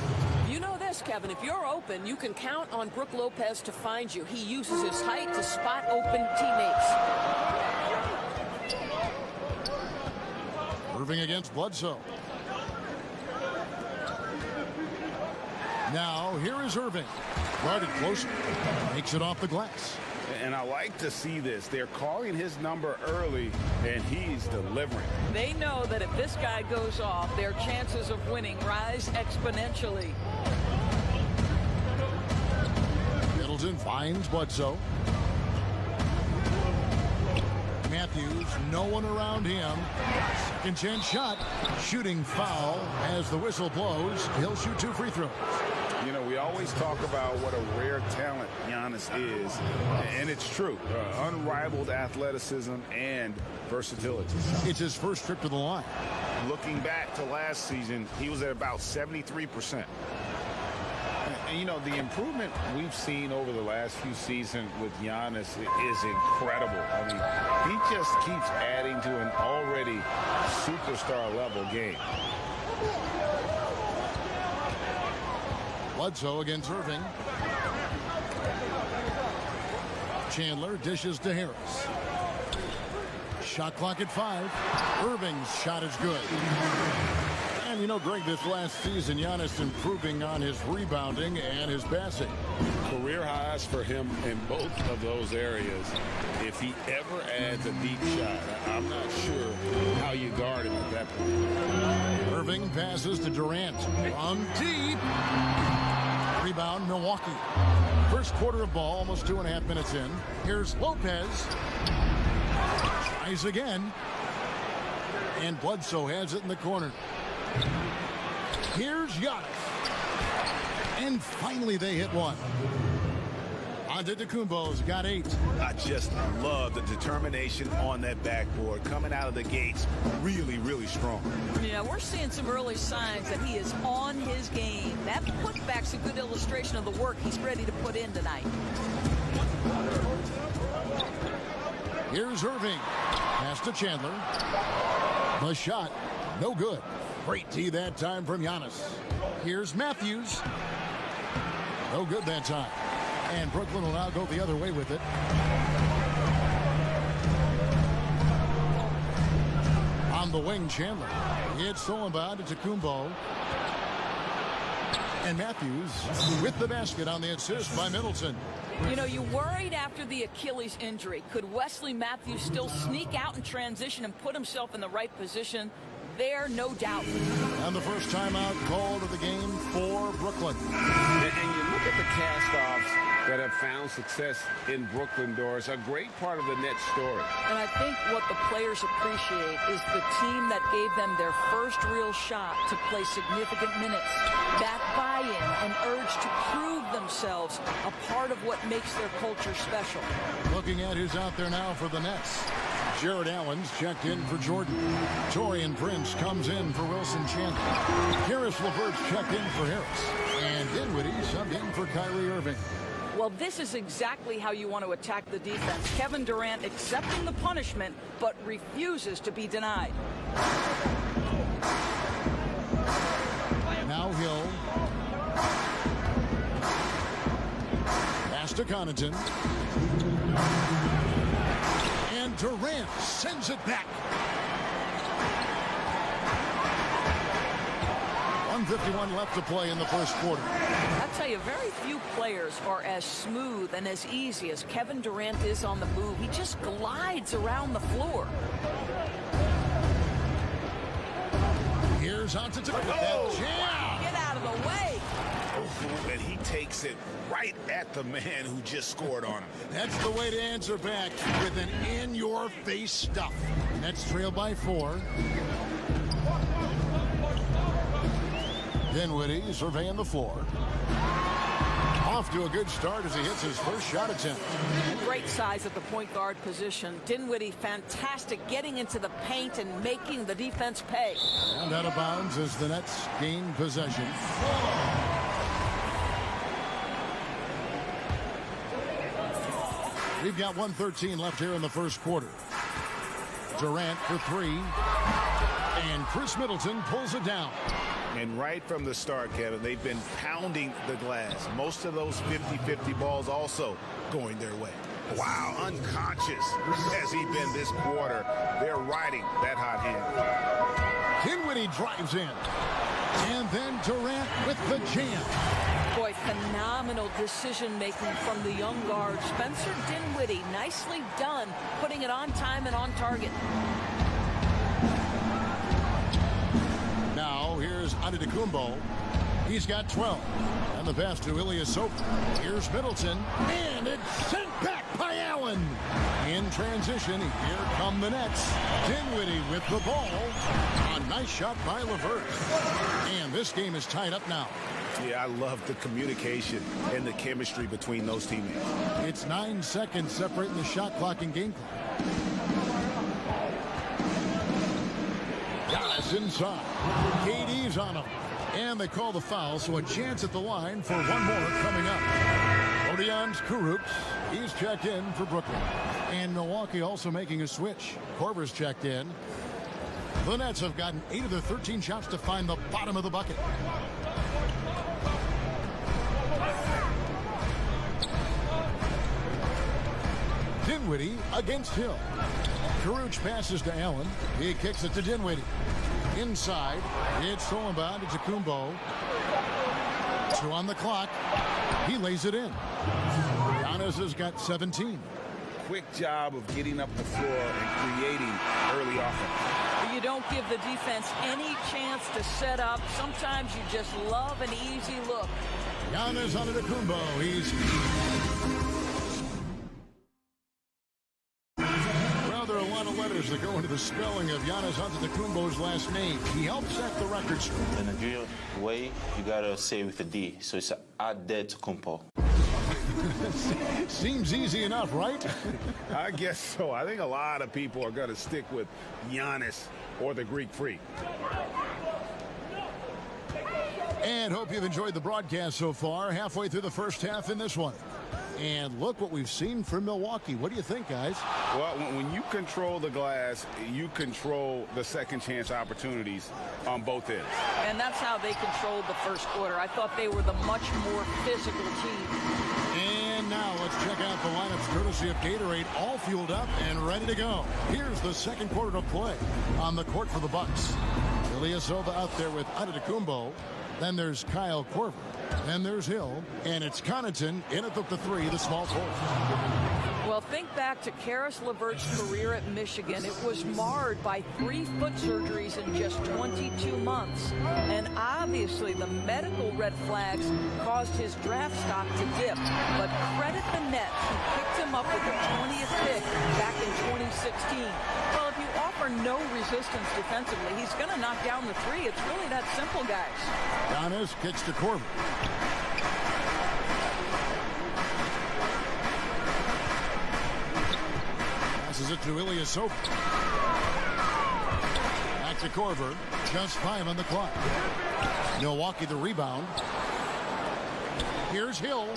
You know this, Kevin. If you're open, you can count on Brook Lopez to find you. He uses his height to spot open teammates. Irving against Bledsoe. Now, here is Irving. Guarded closer. Makes it off the glass. And I like to see this. They're calling his number early, and he's delivering. They know that if this guy goes off, their chances of winning rise exponentially. Middleton finds Bledsoe. Matthews, no one around him. Second chance shot. Shooting foul as the whistle blows. He'll shoot 2 free throws. You know, we always talk about what a rare talent Giannis is, and it's true. Unrivaled athleticism and versatility. It's his first trip to the line. Looking back to last season, he was at about 73%. And, you know, the improvement we've seen over the last few seasons with Giannis is incredible. I mean, he just keeps adding to an already superstar-level game. Bledsoe against Irving. Chandler dishes to Harris. Shot clock at 5. Irving's shot is good. And you know, Greg, this last season, Giannis improving on his rebounding and his passing. Career highs for him in both of those areas. If he ever adds a deep shot, I'm not sure how you guard him at that point. Irving passes to Durant. From deep. Rebound, Milwaukee. First quarter of ball, almost 2.5 minutes in. Here's Lopez. Tries again. And Bledsoe has it in the corner. Here's Giannis. And finally they hit one. Antetokounmpo's got 8. I just love the determination on that backboard. Coming out of the gates really, really strong. Yeah, we're seeing some early signs that he is on his game. That putback's a good illustration of the work he's ready to put in tonight. Here's Irving. Pass to Chandler. The shot, no good. Great D that time from Giannis. Here's Matthews. No good that time. And Brooklyn will now go the other way with it. On the wing, Chandler. It's stolen by Antetokounmpo. And Matthews with the basket on the assist by Middleton. You know, you worried after the Achilles injury. Could Wesley Matthews still sneak out in transition and put himself in the right position? There, no doubt. And the first timeout called of the game for Brooklyn. And you look at the cast-offs that have found success in Brooklyn, Doris, a great part of the Nets story. And I think what the players appreciate is the team that gave them their first real shot to play significant minutes. That buy-in and urge to prove themselves a part of what makes their culture special. Looking at who's out there now for the Nets. Jared Allen's checked in for Jordan. Torian Prince comes in for Wilson Chandler. Harris LeVert's checked in for Harris. And Dinwiddie subbed in for Kyrie Irving. Well, this is exactly how you want to attack the defense. Kevin Durant accepting the punishment, but refuses to be denied. Now Hill. Pass to Connaughton. And Durant sends it back. 1:51 left to play in the first quarter. I'll tell you, very few players are as smooth and as easy as Kevin Durant is on the move. He just glides around the floor. Here's Antetokounmpo. Get out of the way. And he takes it right at the man who just scored on him. That's the way to answer back with an in-your-face stuff. Nets trail by 4. Dinwiddie surveying the floor. Off to a good start as he hits his first shot attempt. Great size at the point guard position. Dinwiddie fantastic getting into the paint and making the defense pay. And out of bounds as the Nets gain possession. We've got 1:13 left here in the first quarter. Durant for 3. And Chris Middleton pulls it down. And right from the start, Kevin, they've been pounding the glass. Most of those 50-50 balls also going their way. Wow, unconscious has he been this quarter. They're riding that hot hand. Dinwiddie drives in. And then Durant with the jam. Boy, phenomenal decision-making from the young guard. Spencer Dinwiddie, nicely done, putting it on time and on target. Now, here's Antetokounmpo. He's got 12. And the pass to Ilyasova. Here's Middleton. And it's sent back by Allen. In transition, here come the Nets. Dinwiddie with the ball. A nice shot by LeVert. And this game is tied up now. Yeah, I love the communication and the chemistry between those teammates. It's 9 seconds separating the shot clock and game clock. Giannis inside. KD's on him. And they call the foul, so a chance at the line for one more coming up. Odion's Kurucs. He's checked in for Brooklyn. And Milwaukee also making a switch. Korver's checked in. The Nets have gotten 8 of their 13 shots to find the bottom of the bucket. Dinwiddie against Hill. Kurucs passes to Allen. He kicks it to Dinwiddie. Inside, it's stolen by Antetokounmpo. 2 on the clock. He lays it in. Giannis has got 17. Quick job of getting up the floor and creating early offense. You don't give the defense any chance to set up. Sometimes you just love an easy look. Giannis Antetokounmpo. He's... There are a lot of letters that go into the spelling of Giannis Antetokounmpo's last name. He helped set the record straight. In a real way, you gotta say it with a D, so it's Antetokounmpo. Seems easy enough, right? I guess so. I think a lot of people are going to stick with Giannis or the Greek Freak. And hope you've enjoyed the broadcast so far. Halfway through the first half in this one. And look what we've seen from Milwaukee. What do you think, guys? Well, when you control the glass, you control the second chance opportunities on both ends. And that's how they controlled the first quarter. I thought they were the much more physical team. And now let's check out the lineups courtesy of Gatorade, all fueled up and ready to go. Here's the second quarter of play on the court for the Bucks. Ilyasova out there with Antetokounmpo. Then there's Kyle Korver. Then there's Hill. And it's Connaughton in at the 3, the small forward. Well, think back to Karis LeVert's career at Michigan. It was marred by 3 foot surgeries in just 22 months. And obviously the medical red flags caused his draft stock to dip. But credit the Nets who picked him up with the 20th pick back in 2016. Well, if you offer no resistance defensively, he's going to knock down the 3. It's really that simple, guys. Giannis kicks to Korver. Passes it to Ilyasova. Back to Korver. Just 5 on the clock. Milwaukee the rebound. Here's Hill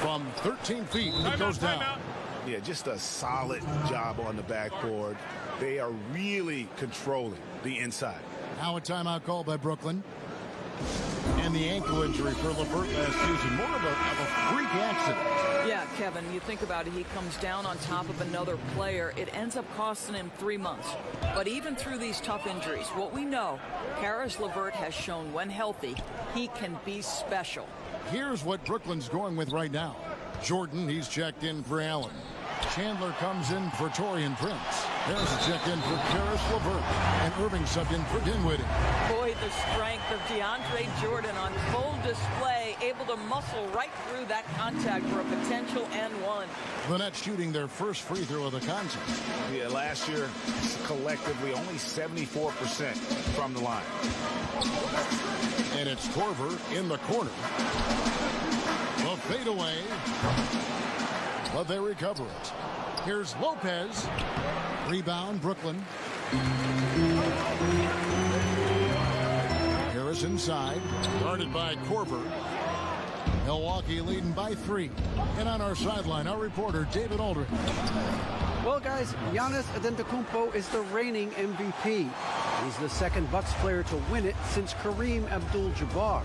from 13 feet. It goes down. Yeah, just a solid job on the backboard. They are really controlling the inside. Now a timeout called by Brooklyn. And the ankle injury for LeVert last season. More of a freak accident. Yeah, Kevin, you think about it, he comes down on top of another player. It ends up costing him 3 months. But even through these tough injuries, what we know, Karis LeVert has shown when healthy, he can be special. Here's what Brooklyn's going with right now. Jordan, he's checked in for Allen. Chandler comes in for Taurean Prince. There's a check in for Karis LeVert. And Irving subbed in for Dinwiddie. Boy, the strength of DeAndre Jordan on full display, able to muscle right through that contact for a potential and 1. The Nets shooting their first free throw of the contest. Yeah, last year, collectively, only 74% from the line. And it's Korver in the corner. The fadeaway. But they recover it. Here's Lopez. Rebound, Brooklyn. Harris inside. Guarded by Korver. Milwaukee leading by 3. And on our sideline, our reporter, David Aldridge. Well, guys, Giannis Antetokounmpo is the reigning MVP. He's the second Bucks player to win it since Kareem Abdul-Jabbar.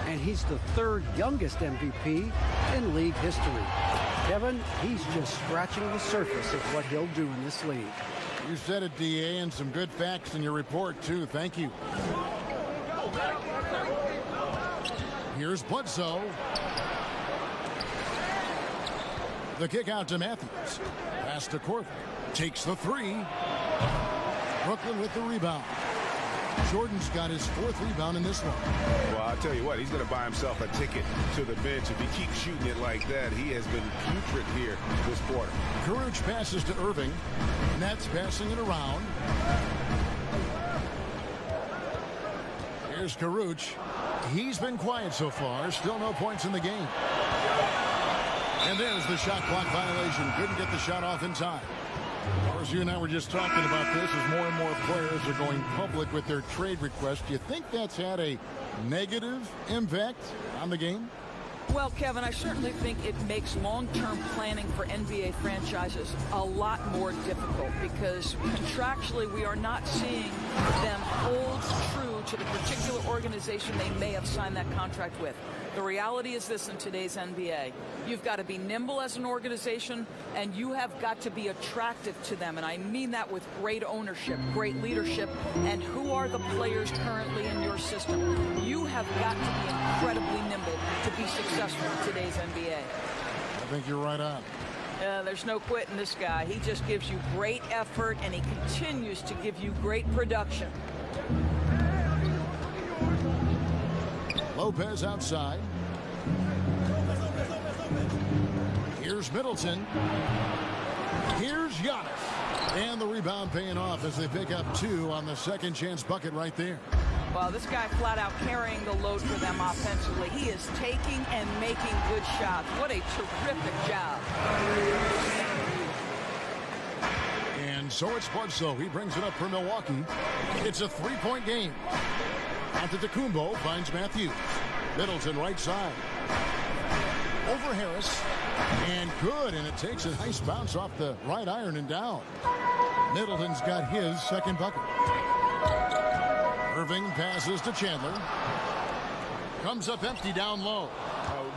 And he's the 3rd youngest MVP in league history. Kevin, he's just scratching the surface of what he'll do in this league. You said it, DA, and some good facts in your report, too. Thank you. Here's Bledsoe. The kick out to Matthews. Pass to Korver. Takes the 3. Brooklyn with the rebound. Jordan's got his 4th rebound in this one. Well, I'll tell you what, he's going to buy himself a ticket to the bench. If he keeps shooting it like that, he has been putrid here this quarter. Kurucs passes to Irving. Nets passing it around. Here's Kurucs. He's been quiet so far. Still no points in the game. And there's the shot clock violation. Couldn't get the shot off in time. Of course, you and I were just talking about this as more and more players are going public with their trade requests. Do you think that's had a negative impact on the game? Well, Kevin, I certainly think it makes long-term planning for NBA franchises a lot more difficult because contractually we are not seeing them hold true to the particular organization they may have signed that contract with. The reality is this in today's NBA. You've got to be nimble as an organization, and you have got to be attractive to them. And I mean that with great ownership, great leadership, and who are the players currently in your system. You have got to be incredibly nimble to be successful in today's NBA. I think you're right on. There's no quitting this guy. He just gives you great effort, and he continues to give you great production. Lopez outside. Here's Middleton. Here's Giannis. And the rebound paying off as they pick up 2 on the second chance bucket right there. Well, this guy flat out carrying the load for them offensively. He is taking and making good shots. What a terrific job. And so it's Bledsoe. He brings it up for Milwaukee. It's a 3-point game. Antetokounmpo finds Matthews. Middleton right side. Over Harris. And good. And it takes a nice bounce off the right iron and down. Middleton's got his second bucket. Irving passes to Chandler. Comes up empty down low.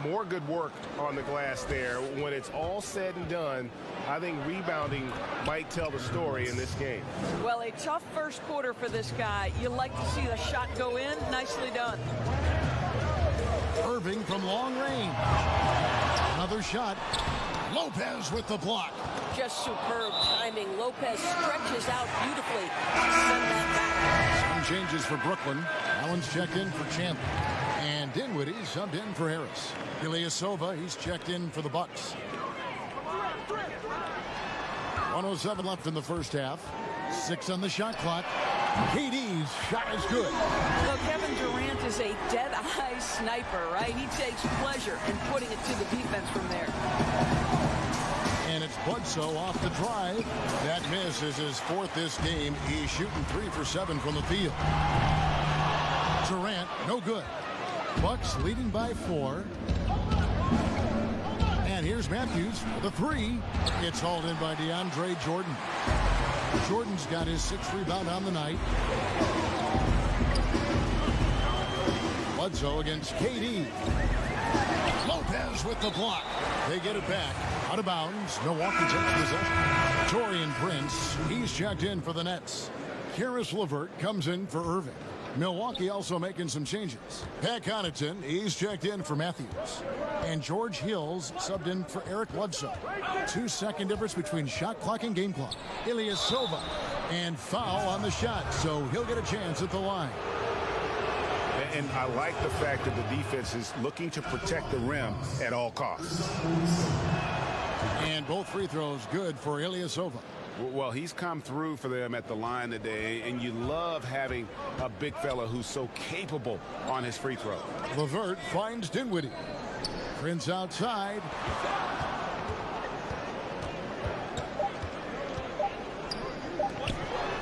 More good work on the glass there. When it's all said and done, I think rebounding might tell the story in this game. Well, a tough first quarter for this guy. You like to see the shot go in. Nicely done. Irving from long range. Another shot. Lopez with the block. Just superb timing. Lopez stretches out beautifully to send that back. Some changes for Brooklyn. Allen's checked in for Chandler. And Dinwiddie subbed in for Harris. Ilyasova, he's checked in for the Bucks. 1:07 left in the first half. 6 on the shot clock. KD's shot is good. Well, Kevin Durant is a dead-eye sniper, right? He takes pleasure in putting it to the defense from there. And it's Bledsoe off the drive. That miss is his 4th this game. He's shooting 3 for 7 from the field. Durant, no good. Bucks leading by 4. And here's Matthews for the 3. It's hauled in by DeAndre Jordan. Jordan's got his 6th rebound on the night. Bledsoe against KD. Lopez with the block. They get it back. Out of bounds. Milwaukee takes possession. Taurean Prince, he's checked in for the Nets. Karis LeVert comes in for Irving. Milwaukee also making some changes. Pat Connaughton, he's checked in for Matthews. And George Hills subbed in for Eric Bledsoe. 2-second difference between shot clock and game clock. Ilyasova. And foul on the shot, so he'll get a chance at the line. And I like the fact that the defense is looking to protect the rim at all costs. And both free throws good for Ilyasova. Well, he's come through for them at the line today, and you love having a big fella who's so capable on his free throw. LeVert finds Dinwiddie. Prince outside.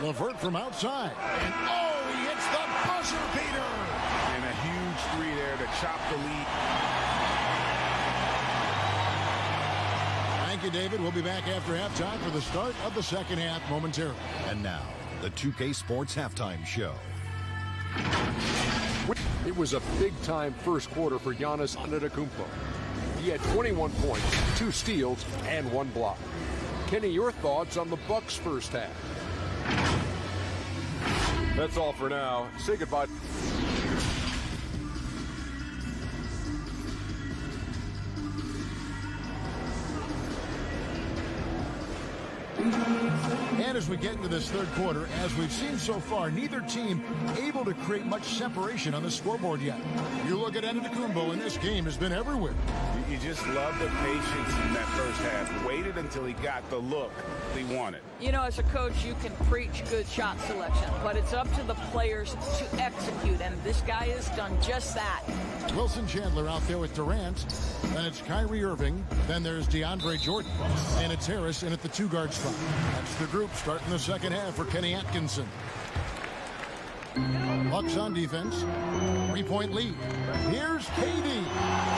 LeVert from outside. And oh, he hits the buzzer beater. And a huge 3 there to chop the lead. Thank you, David. We'll be back after halftime for the start of the second half momentarily. And now, the 2K Sports Halftime Show. It was a big-time first quarter for Giannis Antetokounmpo. He had 21 points, 2 steals, and 1 block. Kenny, your thoughts on the Bucks' first half? That's all for now. Say goodbye. And as we get into this third quarter, as we've seen so far, neither team able to create much separation on the scoreboard yet. You look at Antetokounmpo, and this game has been everywhere. You just love the patience in that first half. Waited until he got the look he wanted. You know, as a coach, you can preach good shot selection, but it's up to the players to execute, and this guy has done just that. Wilson Chandler out there with Durant. Then it's Kyrie Irving. Then there's DeAndre Jordan. And it's Harris in at the 2-guard spot. That's the group starting the second half for Kenny Atkinson. Bucks on defense. 3-point lead. Here's KD.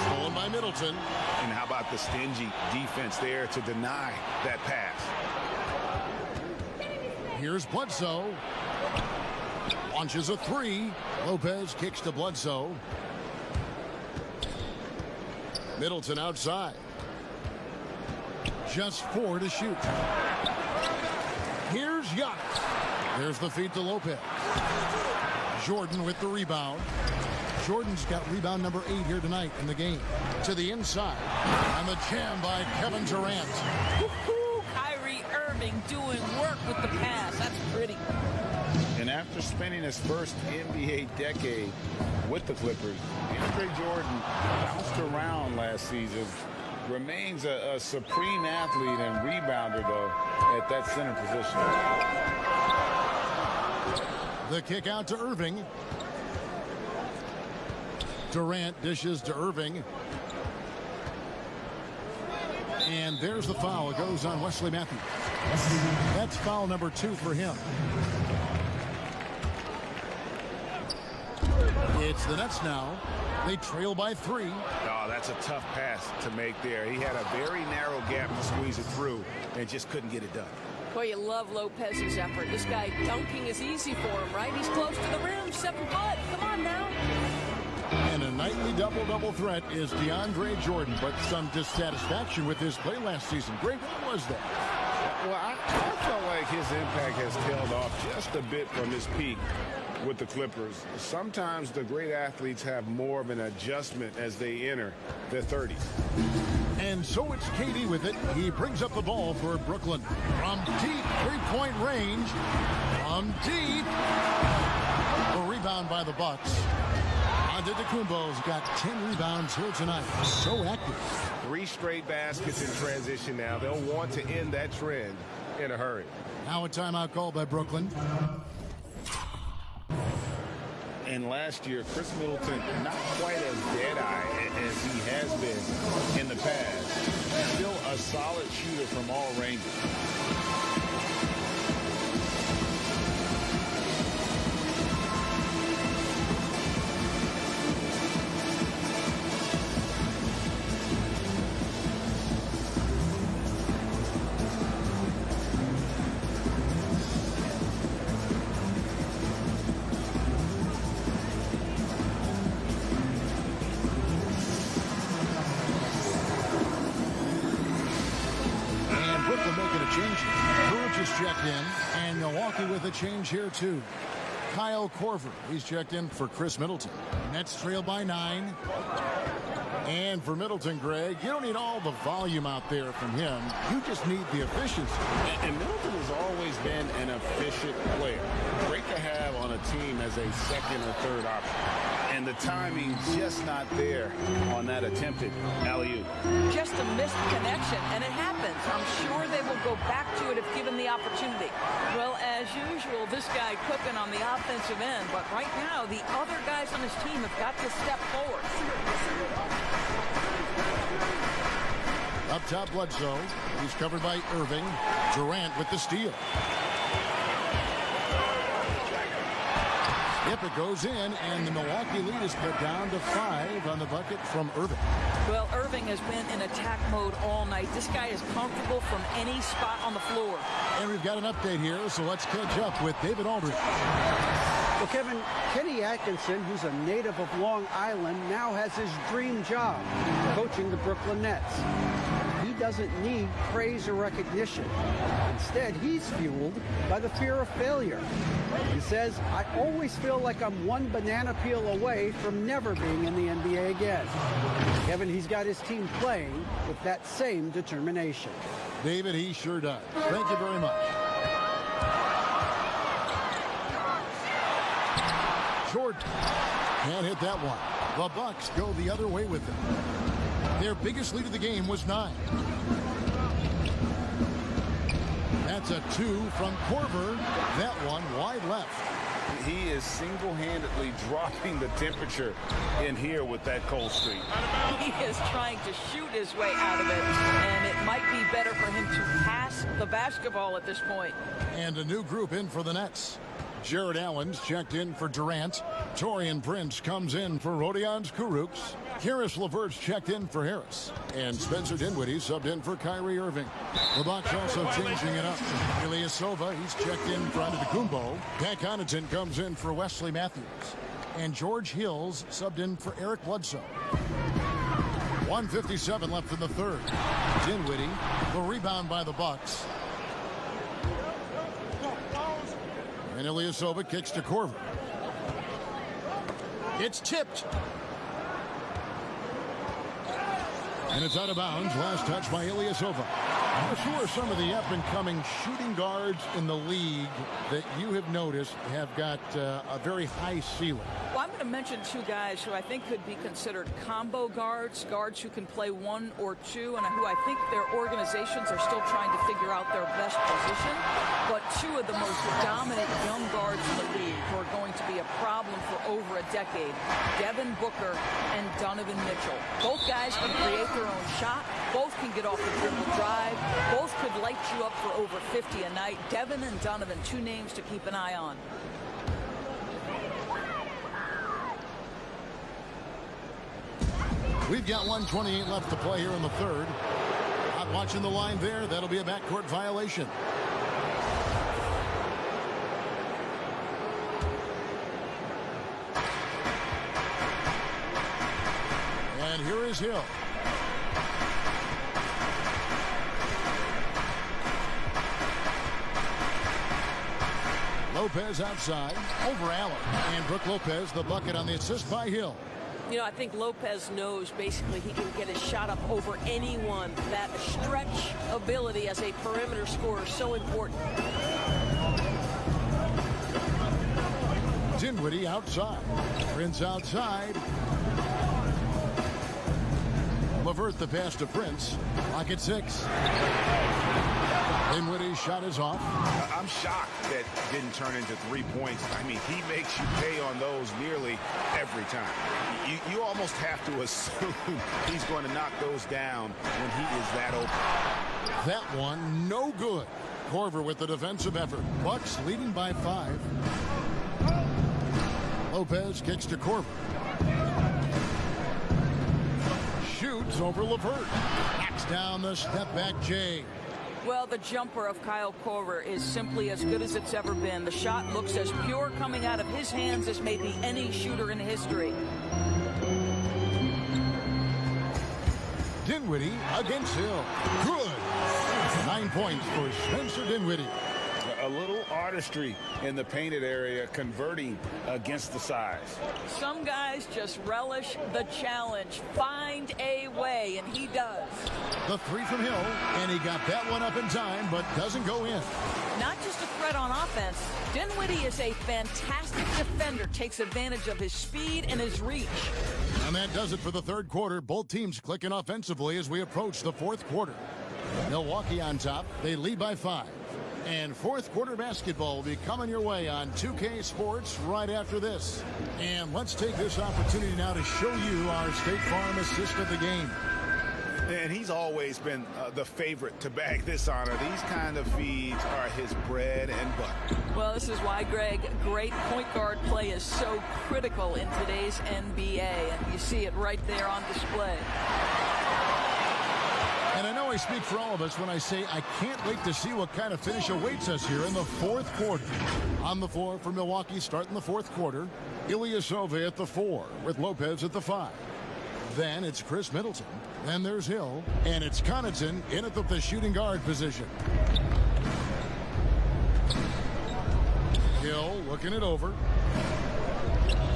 Stolen by Middleton. And how about the stingy defense there to deny that pass? Here's Bledsoe. Launches a 3. Lopez kicks to Bledsoe. Middleton outside. Just 4 to shoot. Here's Giannis. There's the feed to Lopez. Jordan with the rebound. Jordan's got rebound number 8 here tonight in the game. To the inside. And the jam by Kevin Durant. Kyrie Irving doing work with the pass. That's pretty. And after spending his first NBA decade with the Clippers, DeAndre Jordan bounced around last season. Remains a supreme athlete and rebounder, though, at that center position. The kick out to Irving. Durant dishes to Irving. And there's the foul. It goes on Wesley Matthews. That's foul number 2 for him. It's the Nets now. They trail by 3. Oh, that's a tough pass to make there. He had a very narrow gap to squeeze it through and just couldn't get it done. Boy, you love Lopez's effort. This guy dunking is easy for him, right? He's close to the rim, 7 foot. Come on now. And a nightly double-double threat is DeAndre Jordan, but some dissatisfaction with his play last season. Greg, what was that? Well, I felt like his impact has tailed off just a bit from his peak with the Clippers. Sometimes the great athletes have more of an adjustment as they enter their 30s. And so it's KD with it. He brings up the ball for Brooklyn. From deep 3-point range. From deep. The rebound by the Bucks. Antetokounmpo's got 10 rebounds here tonight. So active. 3 straight baskets in transition now. They'll want to end that trend in a hurry. Now a timeout called by Brooklyn. And last year, Chris Middleton, not quite as dead-eye as he has been in the past. Still a solid shooter from all ranges. Checked in, and Milwaukee with a change here too. Kyle Korver, he's checked in for Chris Middleton. Nets trail by 9. And for Middleton, Greg, you don't need all the volume out there from him. You just need the efficiency. And Middleton has always been an efficient player. Great to have on a team as a second or third option. And the timing just not there on that attempted alley-oop. Just a missed connection, and it happens. I'm sure they will go back to it if given the opportunity. Well, as usual, this guy cooking on the offensive end, but right now, the other guys on his team have got to step forward. Up top, Bledsoe. He's covered by Irving. Durant with the steal. Yep, it goes in, and the Milwaukee lead is cut down to 5 on the bucket from Irving. Well, Irving has been in attack mode all night. This guy is comfortable from any spot on the floor. And we've got an update here, so let's catch up with David Aldridge. Well, Kevin, Kenny Atkinson, who's a native of Long Island, now has his dream job, coaching the Brooklyn Nets. He doesn't need praise or recognition. Instead, he's fueled by the fear of failure. He says, I always feel like I'm one banana peel away from never being in the NBA again. Kevin, he's got his team playing with that same determination. David, he sure does. Thank you very much. Jordan can't hit that one. The Bucks go the other way with it. Their biggest lead of the game was 9. That's a 2 from Korver. That one wide left. He is single-handedly dropping the temperature in here with that cold streak. He is trying to shoot his way out of it, and it might be better for him to pass the basketball at this point. And a new group in for the Nets. Jared Allen's checked in for Durant. Torian Prince comes in for Rodions Kurucs. Karis LeVert's checked in for Harris. And Spencer Dinwiddie subbed in for Kyrie Irving. The Bucks also changing it up. Ilyasova, he's checked in for Antetokounmpo. Pat Connaughton comes in for Wesley Matthews. And George Hills subbed in for Eric Bledsoe. 1:57 left in the third. Dinwiddie, the rebound by the Bucks. And Ilyasova kicks to Korver. It's tipped. And it's out of bounds. Last touch by Ilyasova. Who are some of the up-and-coming shooting guards in the league that you have noticed have got a very high ceiling? Well, I'm going to mention two guys who I think could be considered combo guards, guards who can play 1 or 2, and who I think their organizations are still trying to figure out their best position. But two of the most dominant young guards in the league who are going to be a problem for over a decade, Devin Booker and Donovan Mitchell. Both guys can create their own shot. Both can get off the dribble drive. Both could light you up for over 50 a night. Devin and Donovan, two names to keep an eye on. We've got 1:28 left to play here in the third. Not watching the line there. That'll be a backcourt violation. And here is Hill. Lopez outside over Allen, and Brook Lopez the bucket on the assist by Hill. You know, I think Lopez knows basically he can get his shot up over anyone. That stretch ability as a perimeter scorer is so important. Dinwiddie outside. Prince outside. LeVert the pass to Prince. Lock at 6. Dinwiddie's shot is off. I'm shocked that didn't turn into 3 points. I mean, he makes you pay on those nearly every time. You almost have to assume he's going to knock those down when he is that open. That one, no good. Korver with the defensive effort. Bucks leading by 5. Lopez kicks to Korver. Shoots over LeVert. Knocks down the step back J. Well, the jumper of Kyle Korver is simply as good as it's ever been. The shot looks as pure coming out of his hands as maybe any shooter in history. Dinwiddie against Hill. Good. 9 points for Spencer Dinwiddie. A little artistry in the painted area, converting against the size. Some guys just relish the challenge. Find a way, and he does. The 3 from Hill, and he got that one up in time, but doesn't go in. Not just a threat on offense, Dinwiddie is a fantastic defender, takes advantage of his speed and his reach. And that does it for the third quarter. Both teams clicking offensively as we approach the fourth quarter. Milwaukee on top. They lead by 5. And fourth quarter basketball will be coming your way on 2K Sports right after this. And let's take this opportunity now to show you our State Farm assist of the game. And he's always been the favorite to bag this honor. These kind of feeds are his bread and butter. Well, this is why, Greg, great point guard play is so critical in today's NBA. And you see it right there on display. And I know I speak for all of us when I say I can't wait to see what kind of finish awaits us here in the fourth quarter. On the floor for Milwaukee starting the fourth quarter, Ilyasova at the 4 with Lopez at the 5. Then it's Chris Middleton. Then there's Hill. And it's Connaughton in at the shooting guard position. Hill looking it over.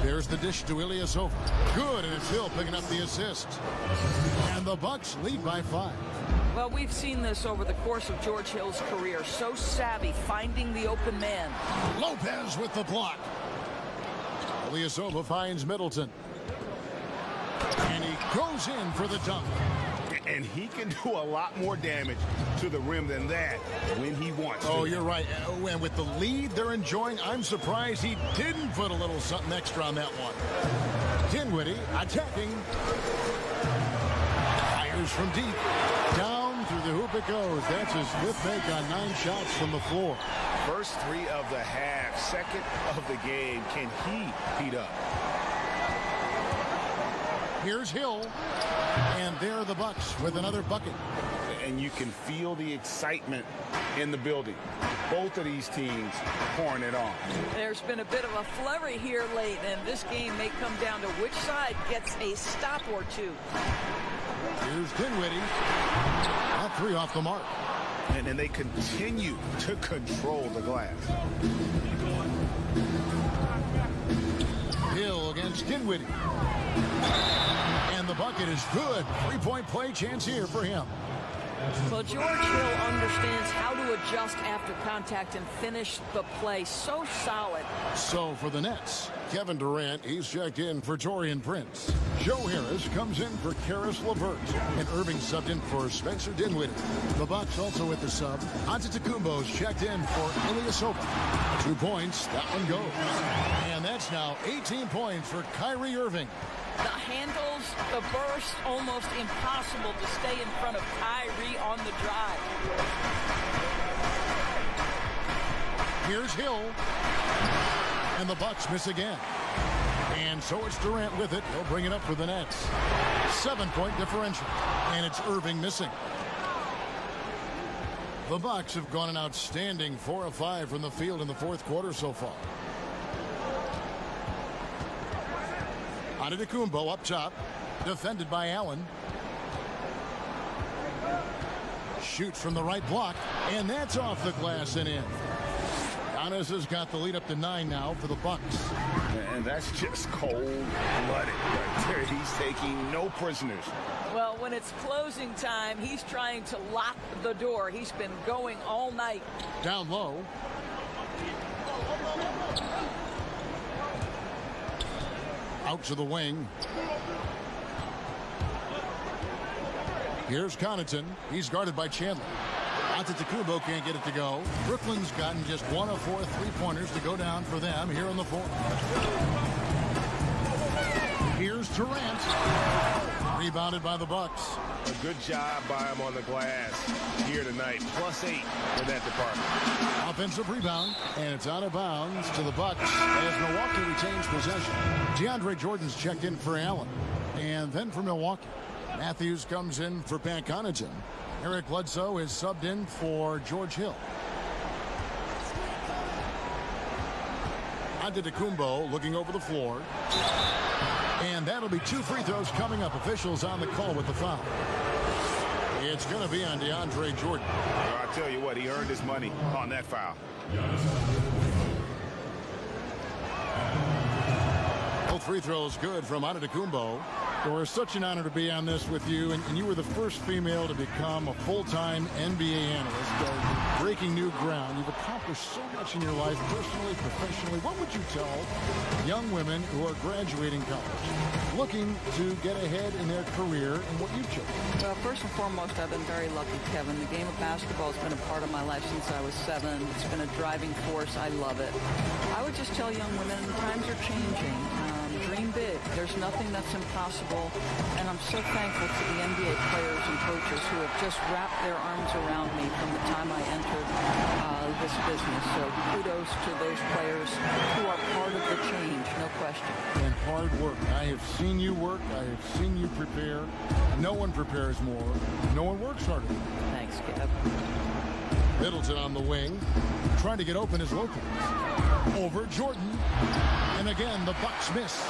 There's the dish to Ilyasova. Good, and it's Hill picking up the assist. And the Bucks lead by 5. Well, we've seen this over the course of George Hill's career. So savvy, finding the open man. Lopez with the block. Ilyasova finds Middleton. And he goes in for the dunk. And he can do a lot more damage to the rim than that when he wants to. Oh, you're right. And with the lead they're enjoying, I'm surprised he didn't put a little something extra on that one. Dinwiddie attacking. Fires from deep. Down through the hoop it goes. That's his 5th make on 9 shots from the floor. First 3 of the half, second of the game. Can he heat up? Here's Hill. And there are the Bucks with another bucket. And you can feel the excitement in the building. Both of these teams pouring it on. There's been a bit of a flurry here late, and this game may come down to which side gets a stop or two. Here's Dinwiddie. That 3 off the mark. And then they continue to control the glass. Hill against Dinwiddie. And the bucket is good. 3-point play chance here for him. Well, George Hill understands how to adjust after contact and finish the play. So solid. So for the Nets, Kevin Durant, he's checked in for Taurean Prince. Joe Harris comes in for Karis LeVert. And Irving subbed in for Spencer Dinwiddie. The Bucks also with the sub. Antetokounmpo's checked in for Ilyasova. 2 points, that one goes. And that's now 18 points for Kyrie Irving. The handles, the burst, almost impossible to stay in front of Kyrie on the drive. Here's Hill. And the Bucks miss again. And so it's Durant with it. He'll bring it up for the Nets. 7-point differential. And it's Irving missing. The Bucks have gone an outstanding 4 of 5 from the field in the 4th quarter so far. Antetokounmpo up top, defended by Allen. Shoots from the right block, and that's off the glass and in. Giannis has got the lead up to 9 now for the Bucks. And that's just cold-blooded right there. He's taking no prisoners. Well, when it's closing time, he's trying to lock the door. He's been going all night. Down low. Out to the wing. Here's Connaughton. He's guarded by Chandler. Antetokounmpo can't get it to go. Brooklyn's gotten just 1 of 4 3-pointers to go down for them here in the 4th. Here's Durant. Rebounded by the Bucks. A good job by him on the glass here tonight. +8 in that department. Offensive rebound, and it's out of bounds to the Bucks as Milwaukee retains possession. DeAndre Jordan's checked in for Allen. And then for Milwaukee, Matthews comes in for Pat Connaughton. Eric Bledsoe is subbed in for George Hill. Antetokounmpo looking over the floor. And that'll be 2 free throws coming up. Officials on the call with the foul. It's going to be on DeAndre Jordan. I tell you what, he earned his money on that foul. Both free throws good from Antetokounmpo. Well, it's such an honor to be on this with you, and you were the first female to become a full-time NBA analyst. Breaking new ground. You've accomplished so much in your life, personally, professionally. What would you tell young women who are graduating college, looking to get ahead in their career, and what you chose? Well, first and foremost, I've been very lucky, Kevin. The game of basketball has been a part of my life since I was 7. It's been a driving force. I love it. I would just tell young women, times are changing. Dream big. There's nothing that's impossible. And I'm so thankful to the NBA players and coaches who have just wrapped their arms around me from the time I entered this business. So kudos to those players who are part of the change, no question. And hard work. I have seen you work. I have seen you prepare. No one prepares more. No one works harder. Thanks, Kev. Middleton on the wing, trying to get open his Lopez. Over Jordan. And again, the Bucks miss.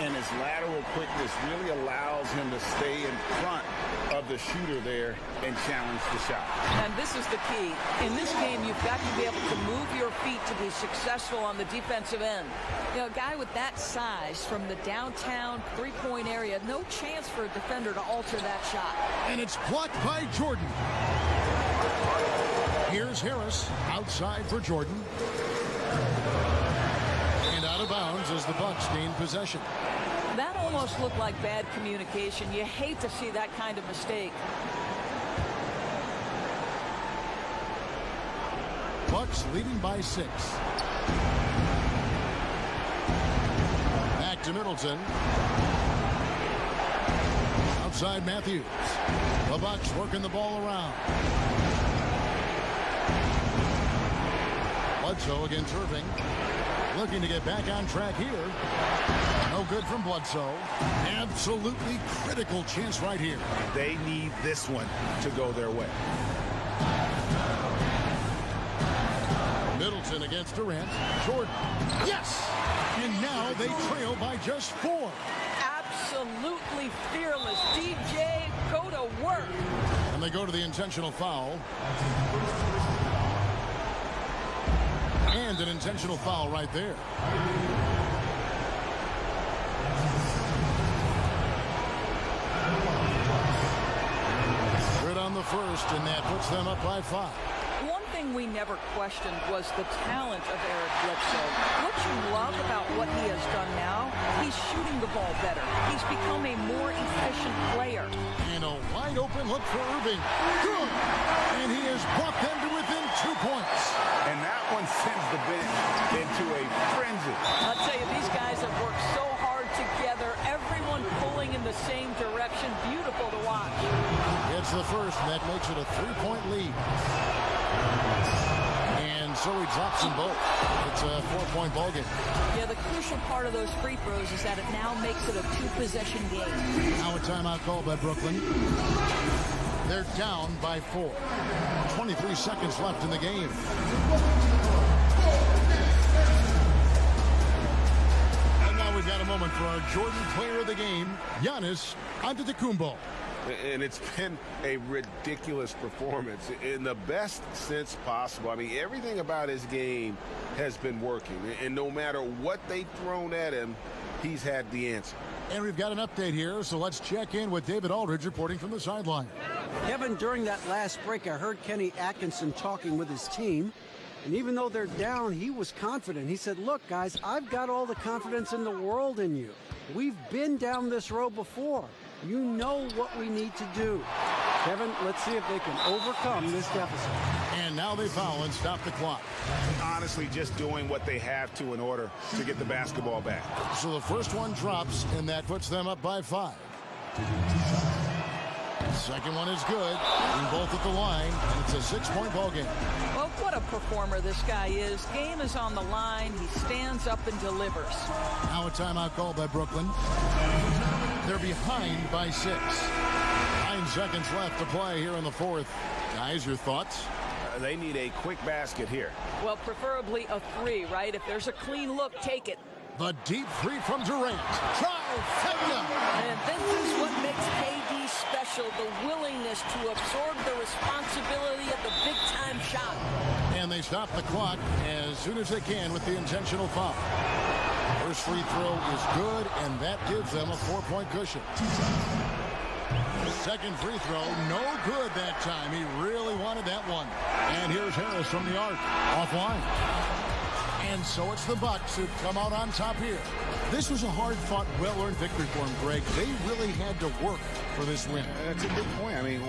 And his lateral quickness really allows him to stay in front of the shooter there and challenge the shot. And this is the key. In this game, you've got to be able to move your feet to be successful on the defensive end. You know, a guy with that size from the downtown three-point area, no chance for a defender to alter that shot. And it's blocked by Jordan. Here's Harris outside for Jordan. And out of bounds as the Bucks gain possession. That almost looked like bad communication. You hate to see that kind of mistake. Bucks leading by 6. Back to Middleton. Outside Matthews. The Bucks working the ball around. Bledsoe against Irving. Looking to get back on track here. No good from Bledsoe. Absolutely critical chance right here. They need this one to go their way. Middleton against Durant. Jordan. Yes! And now they trail by just 4. Absolutely fearless. DJ, go to work. And they go to the intentional foul. And an intentional foul right there. Good on the first, and that puts them up by 5. One thing we never questioned was the talent of Eric Bledsoe. What you love about what he has done now, he's shooting the ball better. He's become a more efficient player. And a wide open look for Irving. Good! And he has brought them to within 2 points. And that one sends the bench into a frenzy. I'll tell you, these guys have worked so hard together. Everyone pulling in the same direction. Beautiful to watch. It's the first, and that makes it a 3-point lead. And so he drops them both. It's a 4-point ball game. Yeah, the crucial part of those free throws is that it now makes it a 2-possession game. Now a timeout called by Brooklyn. They're down by 4. 23 seconds left in the game. And now we've got a moment for our Jordan player of the game, Giannis Antetokounmpo. And it's been a ridiculous performance in the best sense possible. I mean, everything about his game has been working. And no matter what they've thrown at him, he's had the answer. And we've got an update here, so let's check in with David Aldridge reporting from the sideline. Kevin, during that last break, I heard Kenny Atkinson talking with his team. And even though they're down, he was confident. He said, look, guys, I've got all the confidence in the world in you. We've been down this road before. You know what we need to do. Kevin, let's see if they can overcome this deficit. And now they foul and stop the clock. Honestly, just doing what they have to in order to get the basketball back. So the first one drops, and that puts them up by 5. Second one is good. And both at the line, and it's a 6-point ball game. Well, what a performer this guy is. Game is on the line. He stands up and delivers. Now a timeout called by Brooklyn. They're behind by 6. 9 seconds left to play here in the fourth. Guys, your thoughts? They need a quick basket here. Well, preferably a 3, right? If there's a clean look, take it. The deep 3 from Durant. Trifecta! And this is what makes KD special, the willingness to absorb the responsibility of the big-time shot. And they stop the clock as soon as they can with the intentional foul. First free throw is good, and that gives them a 4-point cushion. Second free throw, no good that time. He really wanted that one. And here's Harris from the arc, offline. And so it's the Bucks who come out on top here. This was a hard-fought, well-earned victory for them, Greg. They really had to work for this win. That's a good point. I mean,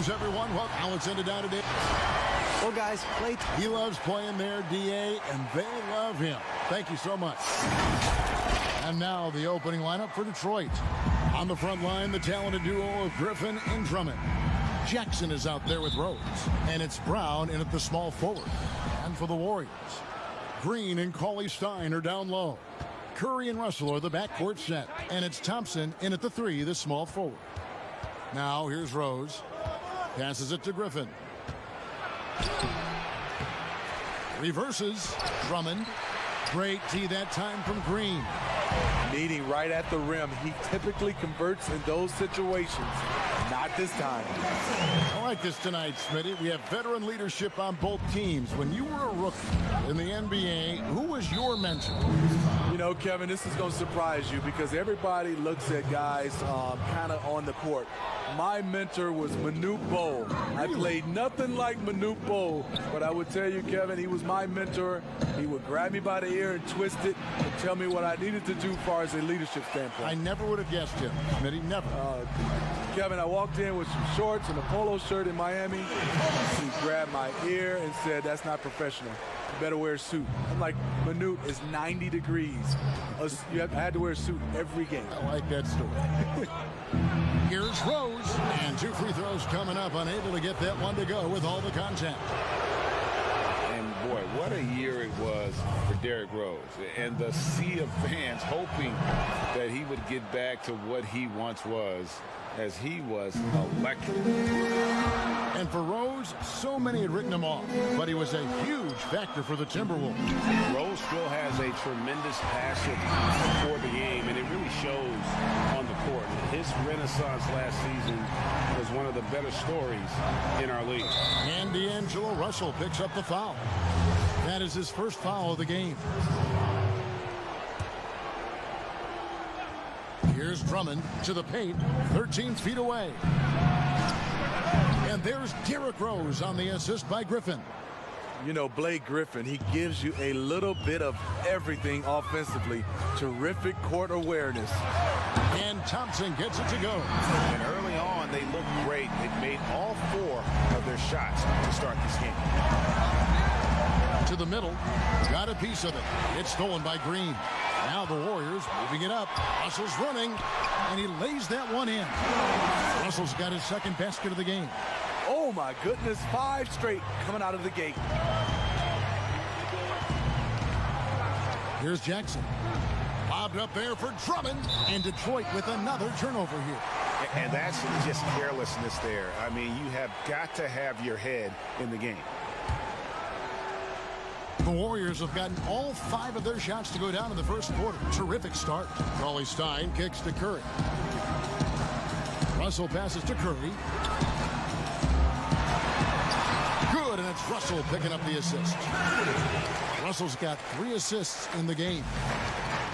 Greetings, everyone. Well, Alex ended down today. Well, guys, he loves playing there, DA, and they love him. Thank you so much. And now the opening lineup for Detroit. On the front line, the talented duo of Griffin and Drummond. Jackson is out there with Rose, and it's Brown in at the small forward. And for the Warriors, Green and Cauley-Stein are down low. Curry and Russell are the backcourt set, and it's Thompson in at the 3, the small forward. Now here's Rose. Passes it to Griffin. Reverses. Drummond. Great tee that time from Green. Meeting right at the rim. He typically converts in those situations. Not this time. I like this tonight, Smitty. We have veteran leadership on both teams. When you were a rookie in the NBA, who was your mentor? You know, Kevin, this is going to surprise you because everybody looks at guys kind of on the court. My mentor was Manute Bol. I played nothing like Manute Bol, but I would tell you, Kevin, he was my mentor. He would grab me by the ear and twist it and tell me what I needed to do as far as a leadership standpoint. I never would have guessed him, Smitty, never. Kevin, I walked in with some shorts and a polo shirt in Miami. He grabbed my ear and said, "That's not professional. You better wear a suit." I'm like, Manute, it's 90 degrees. I had to wear a suit every game. I like that story. Here's Rose, and 2 free throws coming up, unable to get that one to go with all the contact. And boy, what a year it was for Derrick Rose. And the sea of fans hoping that he would get back to what he once was, as he was electric. And for Rose, so many had written him off, but he was a huge factor for the Timberwolves. Rose still has a tremendous passion for the game, and it really shows on the court. His renaissance last season was one of the better stories in our league. And D'Angelo Russell picks up the foul. That is his first foul of the game. Here's Drummond to the paint, 13 feet away. And there's Derrick Rose on the assist by Griffin. You know, Blake Griffin, he gives you a little bit of everything offensively. Terrific court awareness. And Thompson gets it to go. And early on, they looked great. They made all 4 of their shots to start this game. To the middle, got a piece of it. It's stolen by Green. Now the Warriors moving it up. Russell's running, and he lays that one in. Russell's got his second basket of the game. Oh, my goodness. 5 straight coming out of the gate. Here's Jackson. Lobbed up there for Drummond, and Detroit with another turnover here. And that's just carelessness there. I mean, you have got to have your head in the game. The Warriors have gotten all 5 of their shots to go down in the first quarter. Terrific start. Cauley-Stein kicks to Curry. Russell passes to Curry. Good, and it's Russell picking up the assist. Russell's got 3 assists in the game.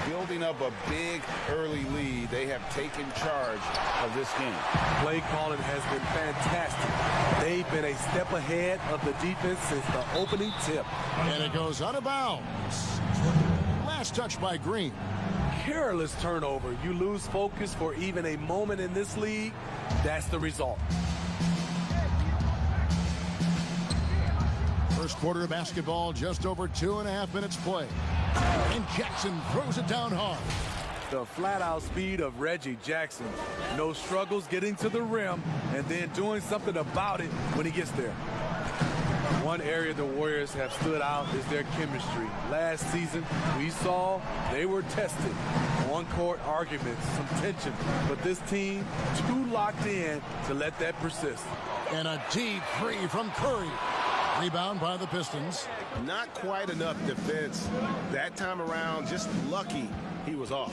Building up a big early lead, they have taken charge of this game. Play calling has been fantastic. They've been a step ahead of the defense since the opening tip. And it goes out of bounds. Last touch by Green. Careless turnover. You lose focus for even a moment in this league. That's the result. First quarter of basketball, just over 2.5 minutes play. And Jackson throws it down hard. The flat-out speed of Reggie Jackson. No struggles getting to the rim and then doing something about it when he gets there. One area the Warriors have stood out is their chemistry. Last season, we saw they were tested. On-court arguments, some tension, but this team too locked in to let that persist. And a deep 3 from Curry. Rebound by the Pistons. Not quite enough defense that time around. Just lucky he was off.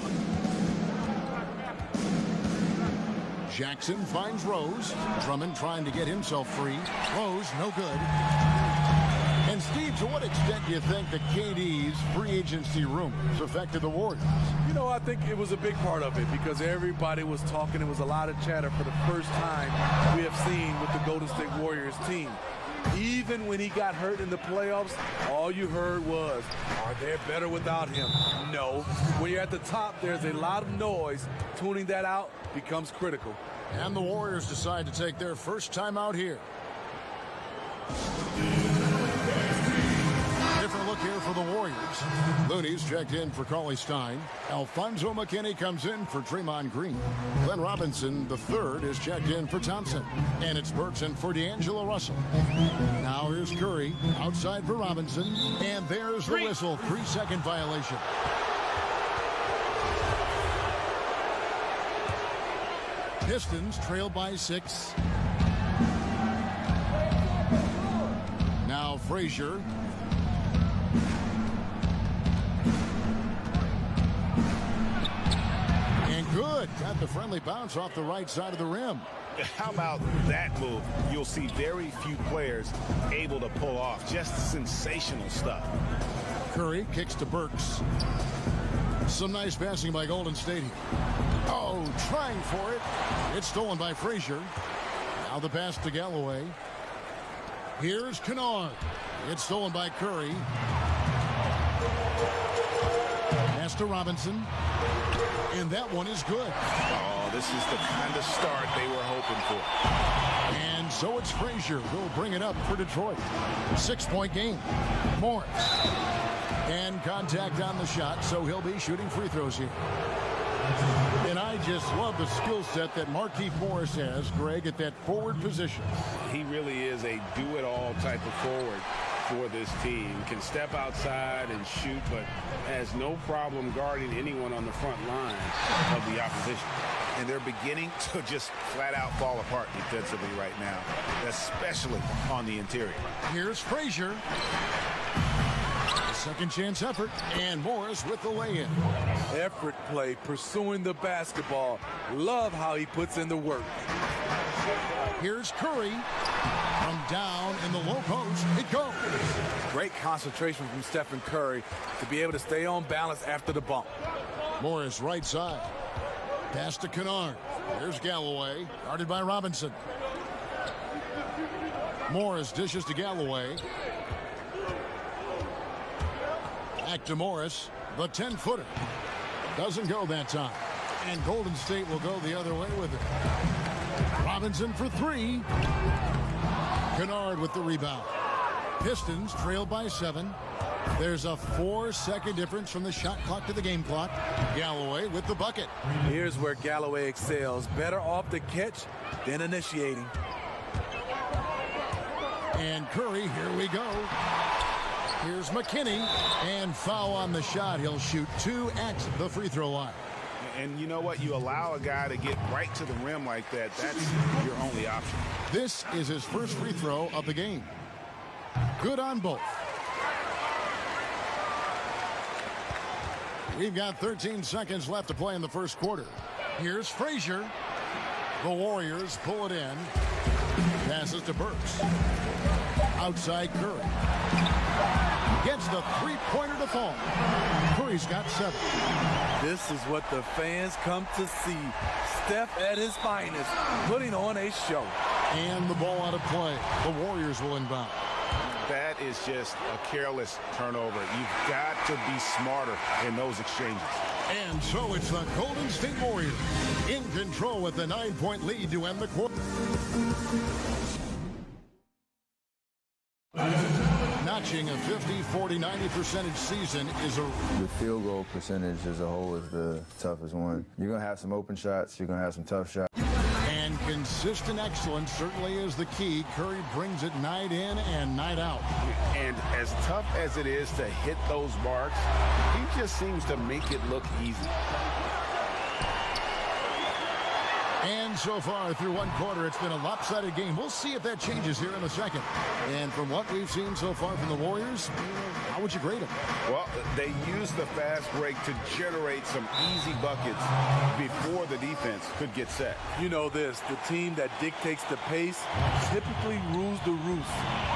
Jackson finds Rose. Drummond trying to get himself free. Rose, no good. And Steve, to what extent do you think that KD's free agency rumors affected the Warriors? You know, I think it was a big part of it because everybody was talking. It was a lot of chatter for the first time we have seen with the Golden State Warriors team. Even when he got hurt in the playoffs, all you heard was, are they better without him? No. When you're at the top, there's a lot of noise. Tuning that out becomes critical. And the Warriors decide to take their first time out here. Different look here for the Warriors. Looney's checked in for Cauley Stein. Alfonso McKinney comes in for Draymond Green. Glenn Robinson, the third, is checked in for Thompson. And it's Burks in for D'Angelo Russell. Now here's Curry outside for Robinson. And there's the whistle. 3-second violation. Pistons trail by 6. Now Frazier. And good. Got the friendly bounce off the right side of the rim. How about that move? You'll see very few players able to pull off. Just sensational stuff. Curry kicks to Burks. Some nice passing by Golden State here. Oh, trying for it. It's stolen by Frazier. Now the pass to Galloway. Here's Kennard. It's stolen by Curry. Pass to Robinson. And that one is good. Oh, this is the kind of start they were hoping for. And so it's Frazier who'll bring it up for Detroit. 6-point game. Morris. And contact on the shot, so he'll be shooting free throws here. And I just love the skill set that Markieff Morris has, Greg, at that forward position. He really is a do-it-all type of forward for this team. Can step outside and shoot, but has no problem guarding anyone on the front line of the opposition. And they're beginning to just flat-out fall apart defensively right now, especially on the interior. Here's Frazier. Second chance effort, and Morris with the lay-in. Effort play, pursuing the basketball. Love how he puts in the work. Here's Curry. From down in the low post, it goes. Great concentration from Stephen Curry to be able to stay on balance after the bump. Morris right side. Pass to Kennard. There's Galloway, guarded by Robinson. Morris dishes to Galloway. Back to Morris, the 10-footer. Doesn't go that time. And Golden State will go the other way with it. Robinson for 3. Kennard with the rebound. Pistons trail by 7. There's a 4-second difference from the shot clock to the game clock. Galloway with the bucket. Here's where Galloway excels. Better off the catch than initiating. And Curry, here we go. Here's McKinney, and foul on the shot. He'll shoot 2 at the free throw line. And you know what? You allow a guy to get right to the rim like that. That's your only option. This is his first free throw of the game. Good on both. We've got 13 seconds left to play in the first quarter. Here's Frazier. The Warriors pull it in. Passes to Burks. Outside Curry. Gets the three-pointer to fall. Curry's got 7. This is what the fans come to see. Steph at his finest, putting on a show. And the ball out of play. The Warriors will inbound. That is just a careless turnover. You've got to be smarter in those exchanges. And so it's the Golden State Warriors in control with the 9-point lead to end the quarter. Notching a 50, 40, 90% season is a... The field goal percentage as a whole is the toughest one. You're going to have some open shots. You're going to have some tough shots. And consistent excellence certainly is the key. Curry brings it night in and night out. And as tough as it is to hit those marks, he just seems to make it look easy. And so far through one quarter, it's been a lopsided game. We'll see if that changes here in the second. And from what we've seen so far from the Warriors, how would you grade them? Well, they use the fast break to generate some easy buckets before the defense could get set. You know this, the team that dictates the pace typically rules the roost.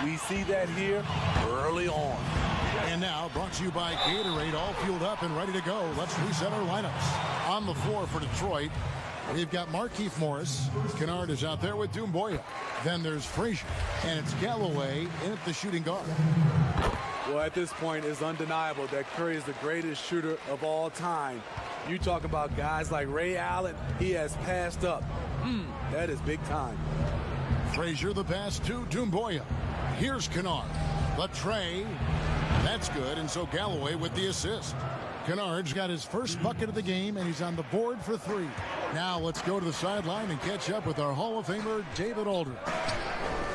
We see that here early on. And now, brought to you by Gatorade, all fueled up and ready to go. Let's reset our lineups. On the floor for Detroit, we've got Markieff Morris. Kennard is out there with Doumbouya. Then there's Frazier. And it's Galloway in at the shooting guard. Well, at this point, it's undeniable that Curry is the greatest shooter of all time. You talk about guys like Ray Allen, he has passed up. That is big time. Frazier the pass to Doumbouya. Here's Kennard. The tray. That's good, and so Galloway with the assist. Kennard's got his first bucket of the game, and he's on the board for 3. Now let's go to the sideline and catch up with our Hall of Famer, David Aldridge.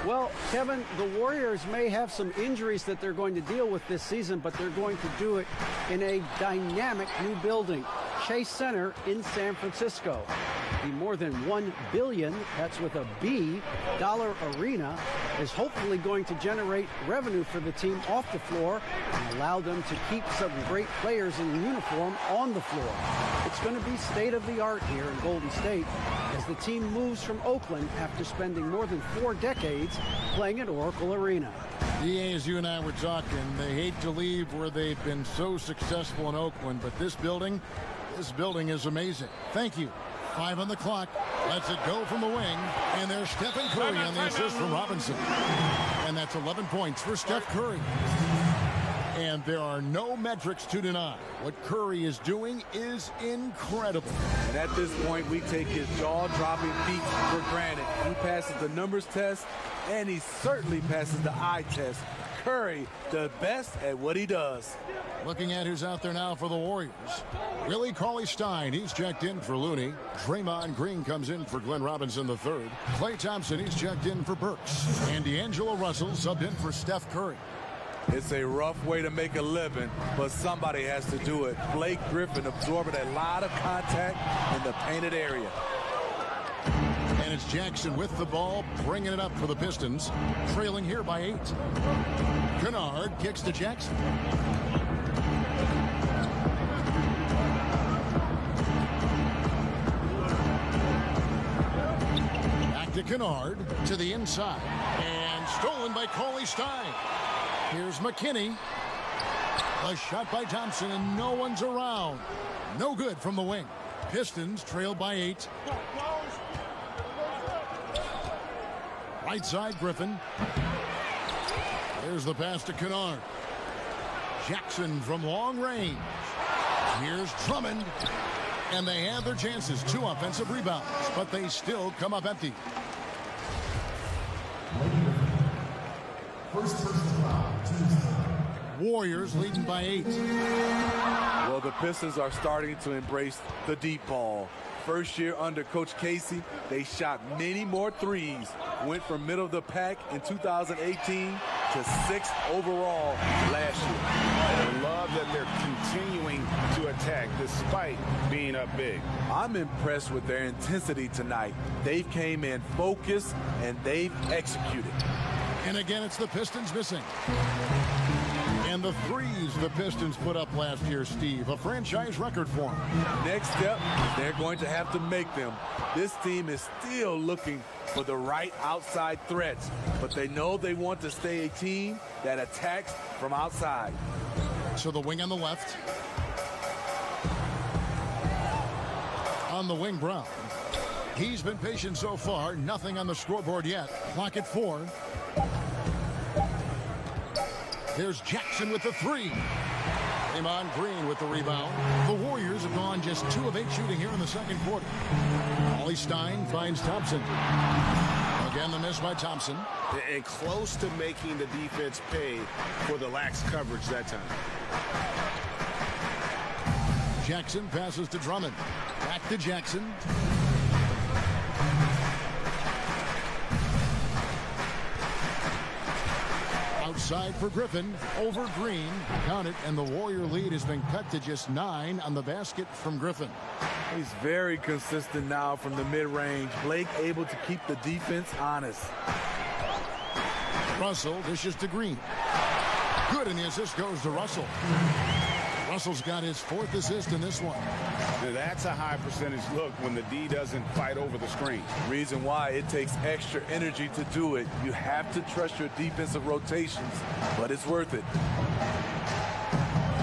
Well, Kevin, the Warriors may have some injuries that they're going to deal with this season, but they're going to do it in a dynamic new building, Chase Center in San Francisco. The more than $1 billion, that's with a B, dollar arena is hopefully going to generate revenue for the team off the floor and allow them to keep some great players in uniform on the floor. It's going to be state-of-the-art here in Golden State as the team moves from Oakland after spending more than 4 decades playing at Oracle Arena. DA, as you and I were talking, they hate to leave where they've been so successful in Oakland, but this building is amazing. Thank you. 5 on the clock. Lets it go from the wing. And there's Stephen Curry on the assist from Robinson. And that's 11 points for Steph Curry. And there are no metrics to deny. What Curry is doing is incredible. And at this point, we take his jaw-dropping feat for granted. He passes the numbers test, and he certainly passes the eye test. Curry, the best at what he does. Looking at who's out there now for the Warriors. Willie Cauley-Stein, he's checked in for Looney. Draymond Green comes in for Glenn Robinson III. Klay Thompson, he's checked in for Burks. And D'Angelo Russell subbed in for Steph Curry. It's a rough way to make a living, but somebody has to do it. Blake Griffin absorbing a lot of contact in the painted area. And it's Jackson with the ball, bringing it up for the Pistons, trailing here by 8. Kennard kicks to Jackson. Back to Kennard, to the inside, and stolen by Cauley-Stein. Here's McKinney. A shot by Thompson, and no one's around. No good from the wing. Pistons trail by 8. Right side, Griffin. There's the pass to Kennard. Jackson from long range. Here's Drummond. And they have their chances. 2 offensive rebounds, but they still come up empty. Warriors leading by 8. Well, the Pistons are starting to embrace the deep ball. First year under Coach Casey, they shot many more threes. Went from middle of the pack in 2018 to 6th overall last year. I love that they're continuing to attack despite being up big. I'm impressed with their intensity tonight. They've came in focused and they've executed. And again, it's the Pistons missing. And the threes the Pistons put up last year, Steve, a franchise record for them. Next step, they're going to have to make them. This team is still looking for the right outside threats, but they know they want to stay a team that attacks from outside. So the wing on the left. On the wing, Brown. He's been patient so far. Nothing on the scoreboard yet. Clock at 4. There's Jackson with the 3. Draymond Green with the rebound. The Warriors have gone just 2 of 8 shooting here in the second quarter. Cauley-Stein finds Thompson. Again, the miss by Thompson. And close to making the defense pay for the lax coverage that time. Jackson passes to Drummond. Back to Jackson. Outside for Griffin, over Green, count it, and the Warrior lead has been cut to just 9 on the basket from Griffin. He's very consistent now from the mid-range. Blake able to keep the defense honest. Russell dishes to Green. Good, and the assist goes to Russell. Russell's got his 4th assist in this one. That's a high percentage look when the D doesn't fight over the screen. Reason why it takes extra energy to do it. You have to trust your defensive rotations, but it's worth it.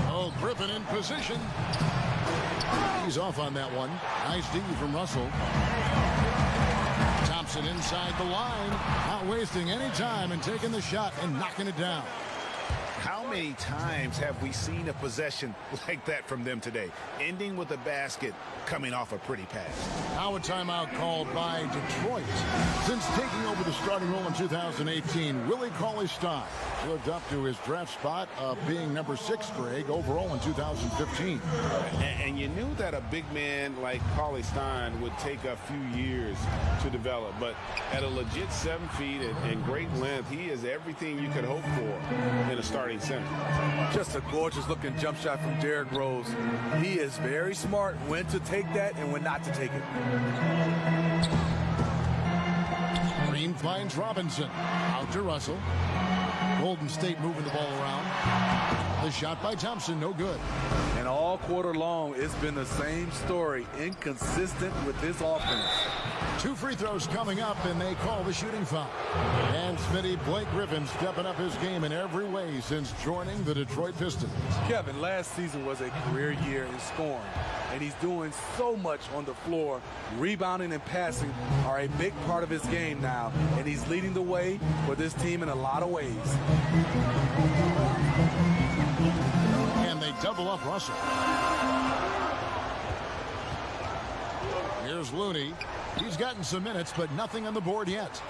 Oh, Griffin in position. He's off on that one. Nice D from Russell. Thompson inside the line, not wasting any time and taking the shot and knocking it down. How many times have we seen a possession like that from them today, ending with a basket coming off a pretty pass? Now a timeout called by Detroit. Since taking over the starting role in 2018, Willie Cauley-Stein lived up to his draft spot of being number 6 Greg overall in 2015. And you knew that a big man like Cauley-Stein would take a few years to develop, but at a legit 7 feet and great length, he is everything you could hope for in a starting center. Just a gorgeous looking jump shot from Derrick Rose. He is very smart when to take that and when not to take it. Green finds Robinson. Out to Russell. Golden State moving the ball around. The shot by Thompson, no good. And all quarter long, it's been the same story, inconsistent with this offense. 2 free throws coming up, and they call the shooting foul. And Smitty, Blake Griffin stepping up his game in every way since joining the Detroit Pistons. Kevin, last season was a career year in scoring, and he's doing so much on the floor. Rebounding and passing are a big part of his game now, and he's leading the way for this team in a lot of ways. And they double up Russell. Here's Looney. He's gotten some minutes, but nothing on the board yet.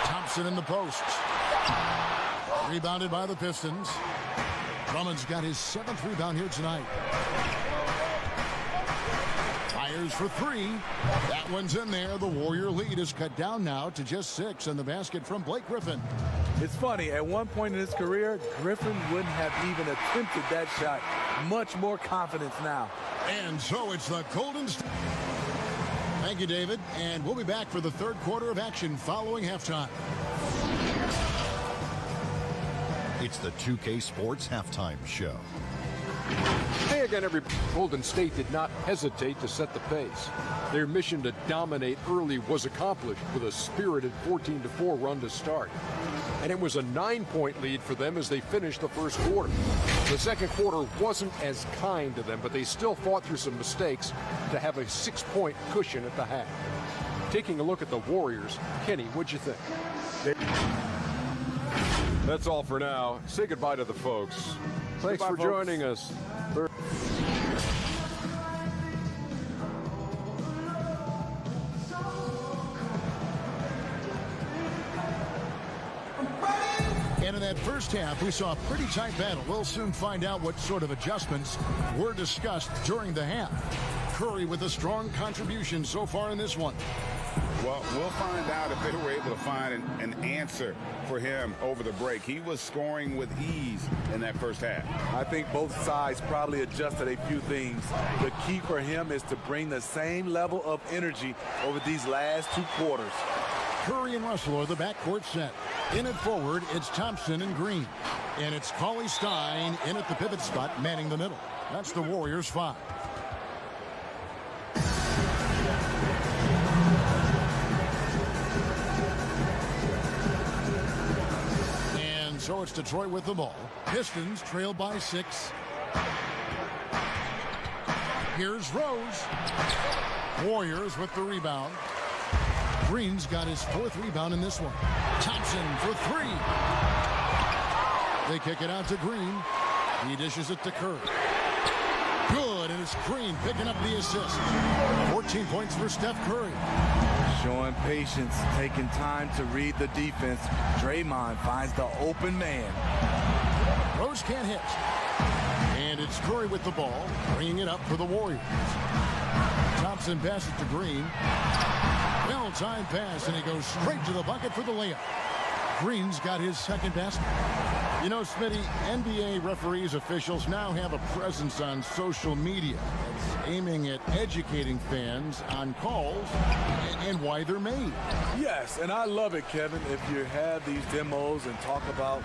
Thompson in the post. Rebounded by the Pistons. Drummond's got his 7th rebound here tonight. Fires for 3. That one's in there. The Warrior lead is cut down now to just 6, and the basket from Blake Griffin. It's funny, at one point in his career, Griffin wouldn't have even attempted that shot. Much more confidence now. And so it's the Golden State. Thank you, David. And we'll be back for the 3rd quarter of action following halftime. It's the 2K Sports Halftime Show. Hey again, Golden State did not hesitate to set the pace. Their mission to dominate early was accomplished with a spirited 14-4 run to start. And it was a 9-point lead for them as they finished the first quarter. The second quarter wasn't as kind to them, but they still fought through some mistakes to have a 6-point cushion at the half. Taking a look at the Warriors, Kenny, what'd you think? That's all for now. Say goodbye to the folks. Thanks for joining us. And in that first half, we saw a pretty tight battle. We'll soon find out what sort of adjustments were discussed during the half. Curry with a strong contribution so far in this one. Well, we'll find out if they were able to find an answer for him over the break. He was scoring with ease in that first half. I think both sides probably adjusted a few things. The key for him is to bring the same level of energy over these last 2 quarters. Curry and Russell are the backcourt set. In at forward, it's Thompson and Green. And it's Cauley-Stein in at the pivot spot, manning the middle. That's the Warriors' 5. And so it's Detroit with the ball. Pistons trail by 6. Here's Rose. Warriors with the rebound. Green's got his 4th rebound in this one. Thompson for 3. They kick it out to Green. He dishes it to Curry. Good, and it's Green picking up the assist. 14 points for Steph Curry. Showing patience, taking time to read the defense. Draymond finds the open man. Rose can't hit. And it's Curry with the ball, bringing it up for the Warriors. Thompson passes to Green. Well-timed pass, and he goes straight to the bucket for the layup. Green's got his 2nd basket. You know, Smitty, NBA referees, officials now have a presence on social media that's aiming at educating fans on calls and why they're made. Yes, and I love it, Kevin, if you have these demos and talk about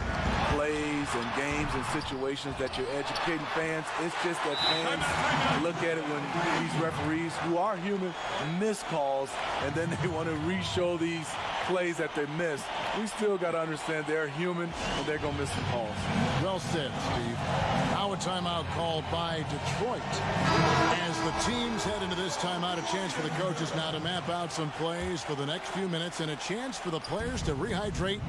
plays and games and situations that you're educating fans. It's just that fans look at it when these referees, who are human, miss calls, and then they want to re-show these plays that they missed. We still got to understand they're human and they're going to miss some calls. Well said, Steve. Now a timeout called by Detroit. As the teams head into this timeout, a chance for the coaches now to map out some plays for the next few minutes and a chance for the players to rehydrate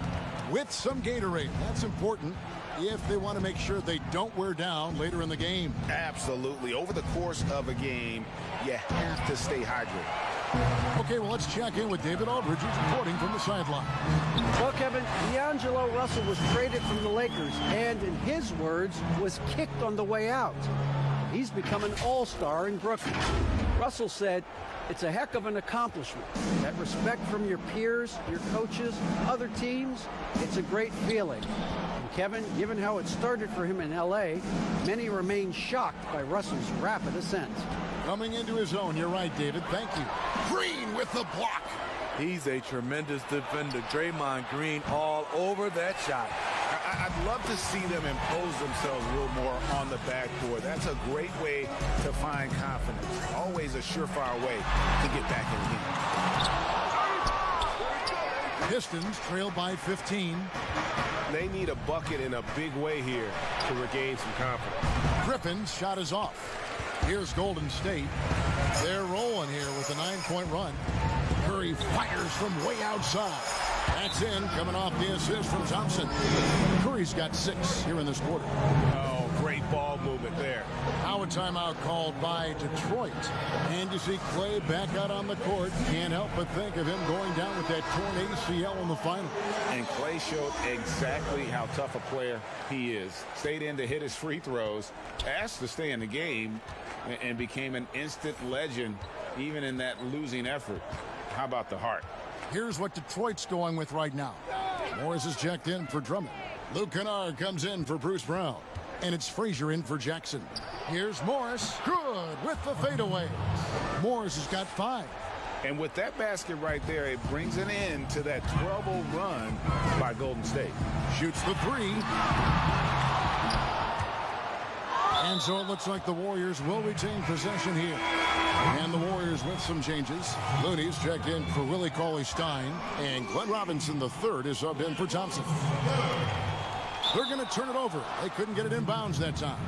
with some Gatorade. That's important if they want to make sure they don't wear down later in the game. Absolutely. Over the course of a game, you have to stay hydrated. Okay, well, let's check in with David Aldridge, who's reporting from the sideline. Well, Kevin, D'Angelo Russell was traded from the Lakers and, in his words, was kicked on the way out. He's become an all-star in Brooklyn. Russell said, "It's a heck of an accomplishment. That respect from your peers, your coaches, other teams, it's a great feeling." And Kevin, given how it started for him in L.A., many remain shocked by Russell's rapid ascent. Coming into his own, you're right, David. Thank you. Green with the block. He's a tremendous defender. Draymond Green all over that shot. I'd love to see them impose themselves a little more on the backboard. That's a great way to find confidence. Always a surefire way to get back in the game. Pistons trail by 15. They need a bucket in a big way here to regain some confidence. Griffin's shot is off. Here's Golden State. They're rolling here with a 9-point run. Curry fires from way outside. That's in, coming off the assist from Thompson. Curry's got 6 here in this quarter. Oh, great ball movement there. Now a timeout called by Detroit. And you see Clay back out on the court. Can't help but think of him going down with that torn ACL in the final. And Clay showed exactly how tough a player he is. Stayed in to hit his free throws, asked to stay in the game, and became an instant legend even in that losing effort. How about the heart? Here's what Detroit's going with right now. Morris is checked in for Drummond. Luke Kennard comes in for Bruce Brown. And it's Frazier in for Jackson. Here's Morris. Good with the fadeaway. Morris has got 5. And with that basket right there, it brings an end to that 12-0 run by Golden State. Shoots the 3. And so it looks like the Warriors will retain possession here. And the Warriors with some changes. Looney's checked in for Willie Cauley-Stein. And Glenn Robinson III is subbed in for Thompson. They're going to turn it over. They couldn't get it in bounds that time.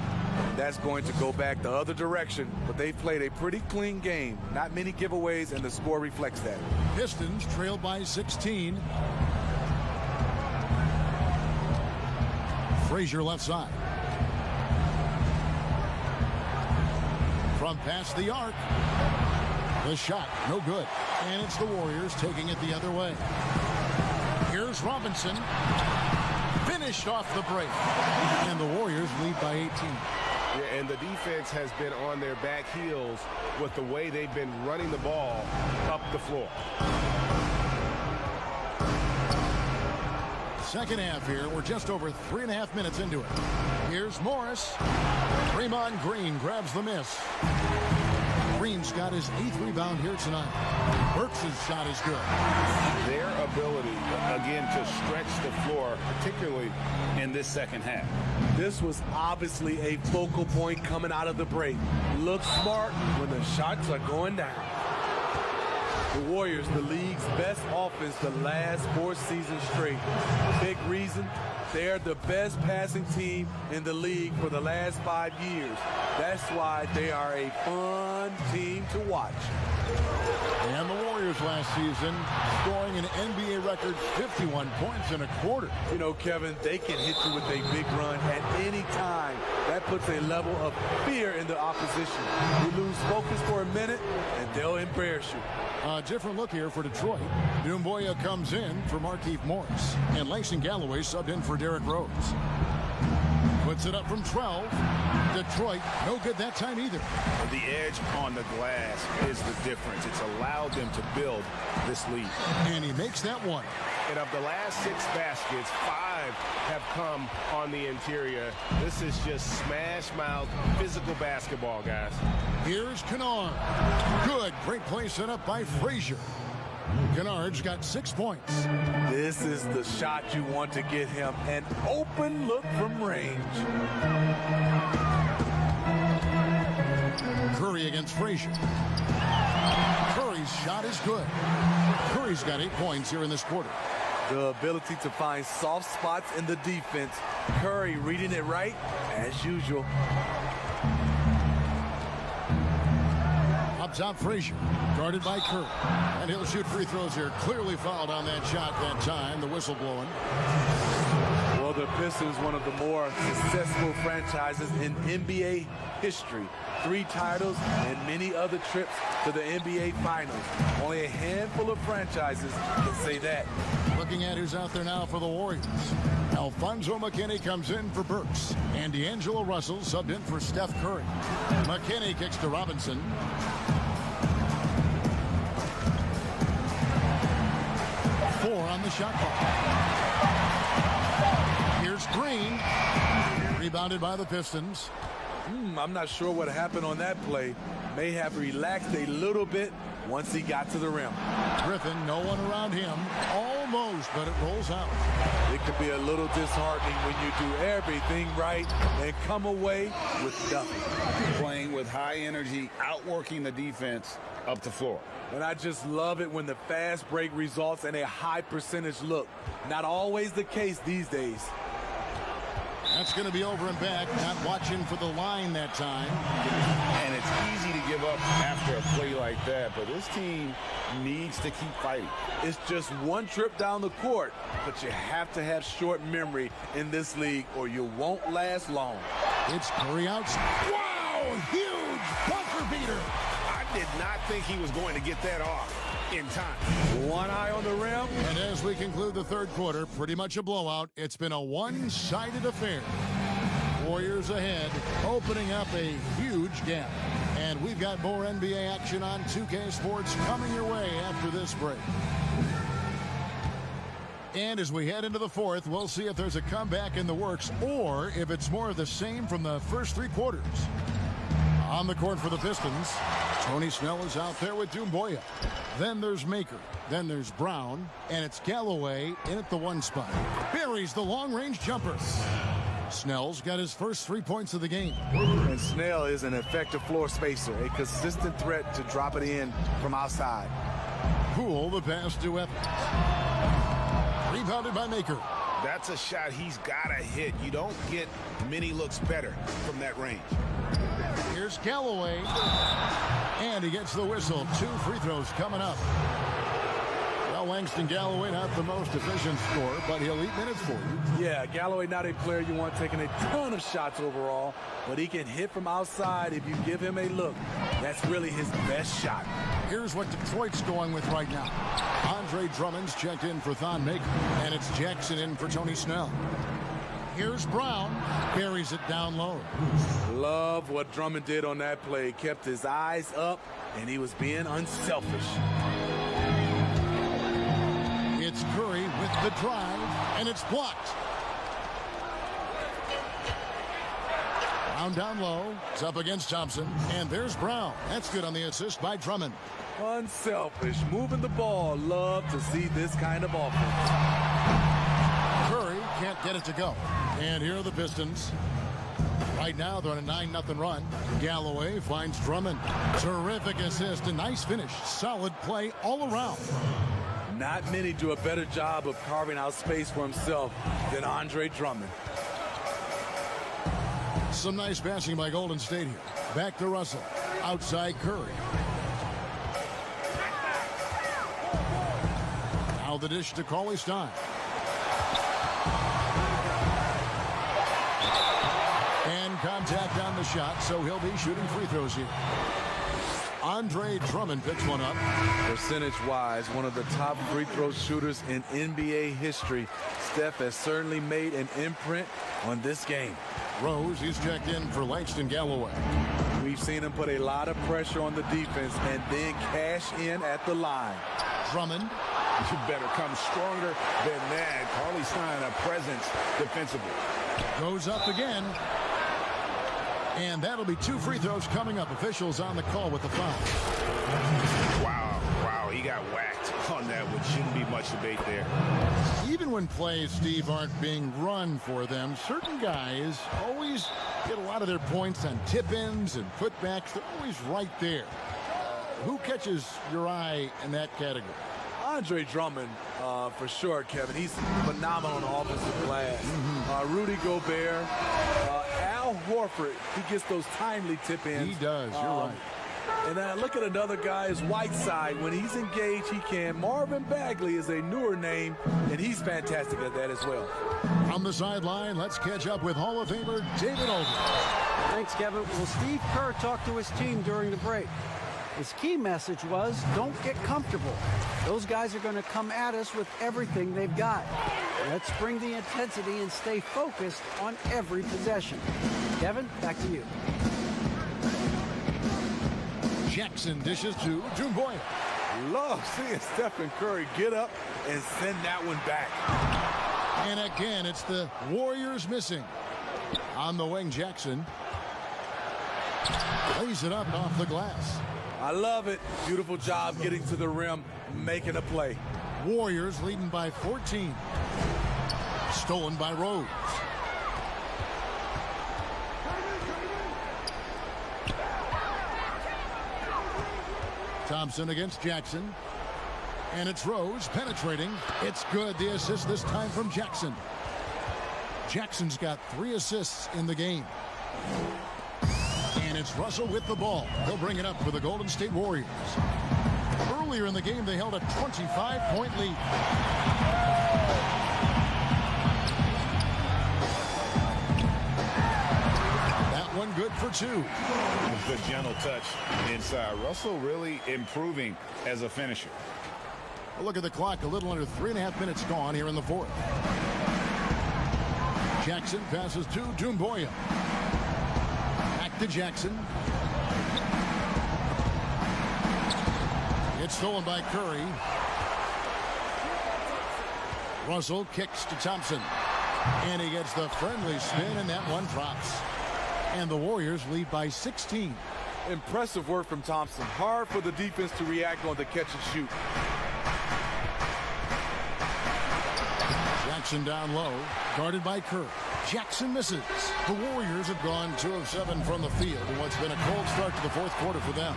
That's going to go back the other direction, but they've played a pretty clean game. Not many giveaways, and the score reflects that. Pistons trail by 16. Frazier left side. From past the arc. The shot, no good. And it's the Warriors taking it the other way. Here's Robinson. Finished off the break. And the Warriors lead by 18. Yeah, and the defense has been on their back heels with the way they've been running the ball up the floor. Second half here. We're just over 3.5 minutes into it. Here's Morris. Draymond Green grabs the miss. Green's got his 8th rebound here tonight. Burks' shot is good. Their ability, again, to stretch the floor, particularly in this second half. This was obviously a focal point coming out of the break. Look smart when the shots are going down. The Warriors, the league's best offense the last 4 seasons straight. Big reason, they're the best passing team in the league for the last 5 years. That's why they are a fun team to watch. And the Warriors last season scoring an NBA record 51 points in a quarter. You know, Kevin, they can hit you with a big run at any time. That puts a level of fear in the opposition. You lose focus for a minute, and they'll embarrass you. A different look here for Detroit. Doumbouya comes in for Markieff Morris. And Langston Galloway subbed in for Derrick Rose. Puts it up from 12. Detroit, no good that time either. The edge on the glass is the difference. It's allowed them to build this lead. And he makes that one. And of the last 6 baskets, 5 have come on the interior. This is just smash-mouth physical basketball, guys. Here's Kennard. Good. Great play set up by Frazier. Kennard's got 6 points. This is the shot you want to get him. An open look from range. Curry against Frazier. Curry's shot is good. Curry's got 8 points here in this quarter. The ability to find soft spots in the defense. Curry reading it right, as usual. Up top, Frazier, guarded by Curry. And he'll shoot free throws here. Clearly fouled on that shot that time. The whistle blowing. the Pistons, one of the more successful franchises in NBA history. 3 titles and many other trips to the NBA Finals. Only a handful of franchises can say that. Looking at who's out there now for the Warriors. Alfonso McKinney comes in for Burks. And D'Angelo Russell subbed in for Steph Curry. McKinney kicks to Robinson. Four on the shot clock. Here's Green. Rebounded by the Pistons. I'm not sure what happened on that play. May have relaxed a little bit once he got to the rim. Griffin, no one around him. Almost, but it rolls out. It could be a little disheartening when you do everything right and come away with nothing. Playing with high energy, outworking the defense up the floor. And I just love it when the fast break results in a high percentage look. Not always the case these days. That's going to be over and back. Not watching for the line that time. And it's easy to give up after a play like that, but this team needs to keep fighting. It's just one trip down the court, but you have to have short memory in this league or you won't last long. It's Curry out. Wow, huge buzzer beater. I did not think he was going to get that off in time. One eye on the rim. And as we conclude the third quarter, pretty much a blowout. It's been a one-sided affair. Warriors ahead, opening up a huge gap. And we've got more NBA action on 2K Sports coming your way after this break. And as we head into the fourth, we'll see if there's a comeback in the works or if it's more of the same from the first 3 quarters. On the court for the Pistons, Tony Snell is out there with Doumbouya. Then there's Maker. Then there's Brown. And it's Galloway in at the 1 spot. Buries the long-range jumper. Snell's got his first 3 points of the game. And Snell is an effective floor spacer, a consistent threat to drop it in from outside. Poole the pass to Evans. Rebounded by Maker. That's a shot he's got to hit. You don't get many looks better from that range. Here's Galloway. And he gets the whistle. 2 free throws coming up. Well, Langston Galloway, not the most efficient scorer, but he'll eat minutes for you. Yeah, Galloway not a player you want taking a ton of shots overall, but he can hit from outside if you give him a look. That's really his best shot. Here's what Detroit's going with right now. Andre Drummond's checked in for Thon Maker, and it's Jackson in for Tony Snell. Here's Brown, buries it down low. Love what Drummond did on that play. Kept his eyes up, and he was being unselfish. It's Curry with the drive, and it's blocked. Brown down low. It's up against Thompson, and there's Brown. That's good on the assist by Drummond. Unselfish, moving the ball. Love to see this kind of offense. Curry can't get it to go. And here are the Pistons. Right now, they're on a 9-0 run. Galloway finds Drummond. Terrific assist, a nice finish. Solid play all around. Not many do a better job of carving out space for himself than Andre Drummond. Some nice passing by Golden State here. Back to Russell. Outside Curry. Now the dish to Cauley-Stein. And contact on the shot, so he'll be shooting free throws here. Andre Drummond picks one up. Percentage-wise, one of the top free throw shooters in NBA history. Steph has certainly made an imprint on this game. Rose, he's checked in for Langston Galloway. We've seen him put a lot of pressure on the defense and then cash in at the line. Drummond. You better come stronger than that. Cauley-Stein, a presence defensively. Goes up again. And that'll be 2 free throws coming up. Officials on the call with the foul. Wow, he got whacked on that, which shouldn't be much debate there. Even when plays, Steve, aren't being run for them, certain guys always get a lot of their points on tip-ins and putbacks. They're always right there. Who catches your eye in that category? Andre Drummond, for sure, Kevin. He's phenomenal on the offensive glass. Rudy Gobert, Al Horford, he gets those timely tip-ins. He does, you're right. And then look at another guy is Whiteside. When he's engaged, he can. Marvin Bagley is a newer name, and he's fantastic at that as well. From the sideline, let's catch up with Hall of Famer David Olden. Thanks, Kevin. Well, Steve Kerr talked to his team during the break. His key message was, don't get comfortable. Those guys are going to come at us with everything they've got. Let's bring the intensity and stay focused on every possession. Kevin, back to you. Jackson dishes to Dumboya. Love seeing Stephen Curry get up and send that one back. And again, it's the Warriors missing. On the wing, Jackson lays it up off the glass. I love it. Beautiful job getting to the rim, making a play. Warriors leading by 14. Stolen by Rose. Thompson against Jackson. And it's Rose penetrating. It's good. The assist this time from Jackson. Jackson's got 3 assists in the game. And it's Russell with the ball. He'll bring it up for the Golden State Warriors. Earlier in the game, they held a 25-point lead. That one good for 2. The gentle touch inside. Russell really improving as a finisher. Well, look at the clock. A little under 3.5 minutes gone here in the fourth. Jackson passes to Dumboya. Back to Jackson. It's stolen by Curry. Russell kicks to Thompson. And he gets the friendly spin, and that one drops. And the Warriors lead by 16. Impressive work from Thompson. Hard for the defense to react on the catch and shoot. Jackson down low, guarded by Kerr. Jackson misses. The Warriors have gone 2 of 7 from the field in what's been a cold start to the fourth quarter for them.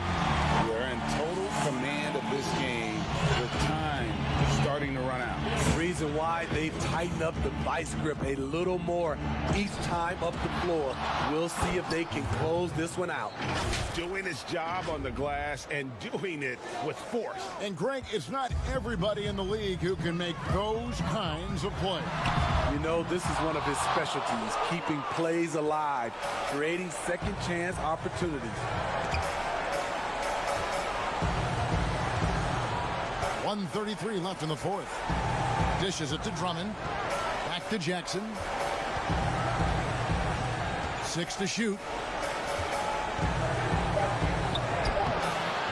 They're in total command of this game with time starting to run out. Reason why they've tightened up the vice grip a little more each time up the floor. We'll see if they can close this one out. Doing his job on the glass and doing it with force. And Greg, it's not everybody in the league who can make those kinds of plays. You know, this is one of his specialties, keeping plays alive, creating second chance opportunities. 1:33 left in the fourth. Dishes it to Drummond. Back to Jackson. 6 to shoot.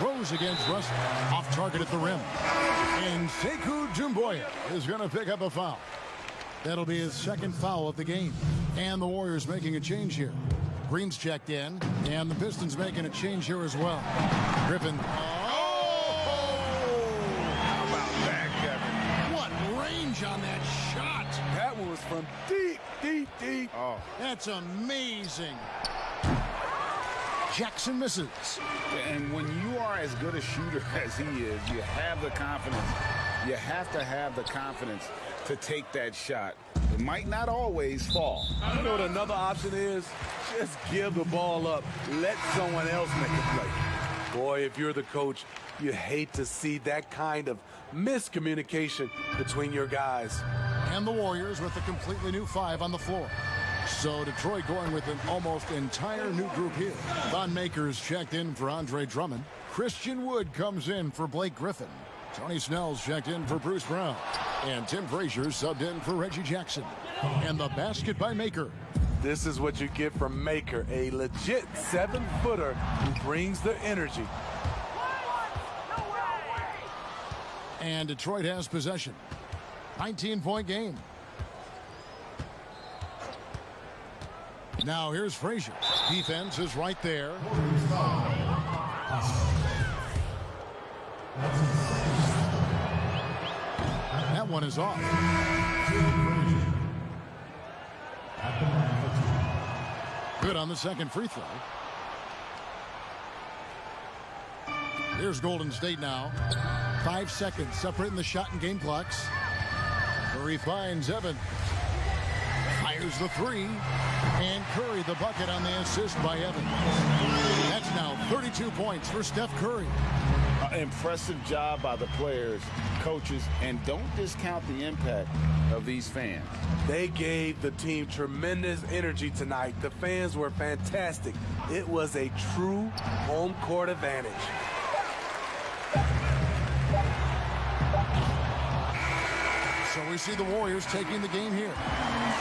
Rose against Russ. Off target at the rim. And Sekou Dumboya is going to pick up a foul. That'll be his second foul of the game. And the Warriors making a change here. Green's checked in. And the Pistons making a change here as well. Griffin. On that shot. That one was from deep, deep, deep. Oh, that's amazing. Jackson misses. And when you are as good a shooter as he is, you have the confidence. You have to have the confidence to take that shot. It might not always fall. You know what another option is? Just give the ball up. Let someone else make a play. Boy, if you're the coach, you hate to see that kind of miscommunication between your guys. And the Warriors with a completely new 5 on the floor. So Detroit going with an almost entire new group here. Thon Maker's checked in for Andre Drummond. Christian Wood comes in for Blake Griffin. Tony Snell's checked in for Bruce Brown. And Tim Frazier subbed in for Reggie Jackson. And the basket by Maker. This is what you get from Maker, a legit 7-footer who brings the energy. And Detroit has possession. 19-point game. Now here's Frazier. Defense is right there. That one is off. Good on the second free throw. Here's Golden State now. 5 seconds separating the shot and game clocks. Curry finds Evans. Fires the 3. And Curry the bucket on the assist by Evans. That's now 32 points for Steph Curry. Impressive job by the players coaches, and don't discount the impact of these fans. They gave the team tremendous energy tonight. The fans were fantastic. It was a true home court advantage. So we see the Warriors taking the game here.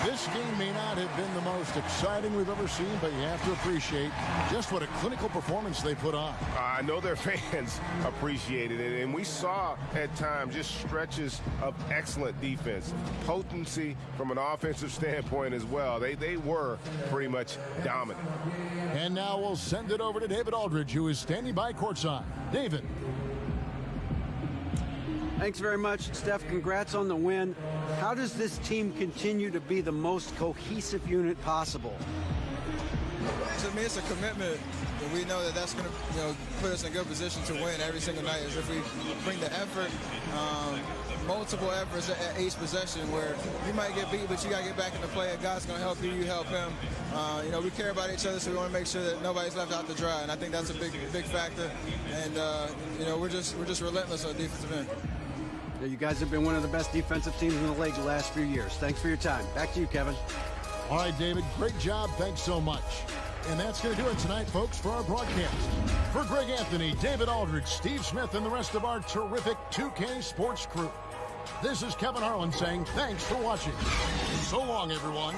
This game may not have been the most exciting we've ever seen, but you have to appreciate just what a clinical performance they put on. I know their fans appreciated it, and we saw at times just stretches of excellent defense, potency from an offensive standpoint as well. They were pretty much dominant. And now we'll send it over to David Aldridge, who is standing by courtside. David. Thanks very much, Steph. Congrats on the win. How does this team continue to be the most cohesive unit possible? To me, it's a commitment. And we know that that's going to put us in a good position to win every single night. Is if we bring the effort, multiple efforts at each possession where you might get beat, but you got to get back into play. And God's going to help you. You help him. We care about each other, so we want to make sure that nobody's left out to dry. And I think that's a big factor. And we're just relentless on the defensive end. You guys have been one of the best defensive teams in the league the last few years. Thanks for your time. Back to you, Kevin. All right, David, great job. Thanks so much. And that's going to do it tonight, folks, for our broadcast. For Greg Anthony, David Aldridge, Steve Smith, and the rest of our terrific 2K Sports crew, this is Kevin Harlan saying thanks for watching. So long, everyone.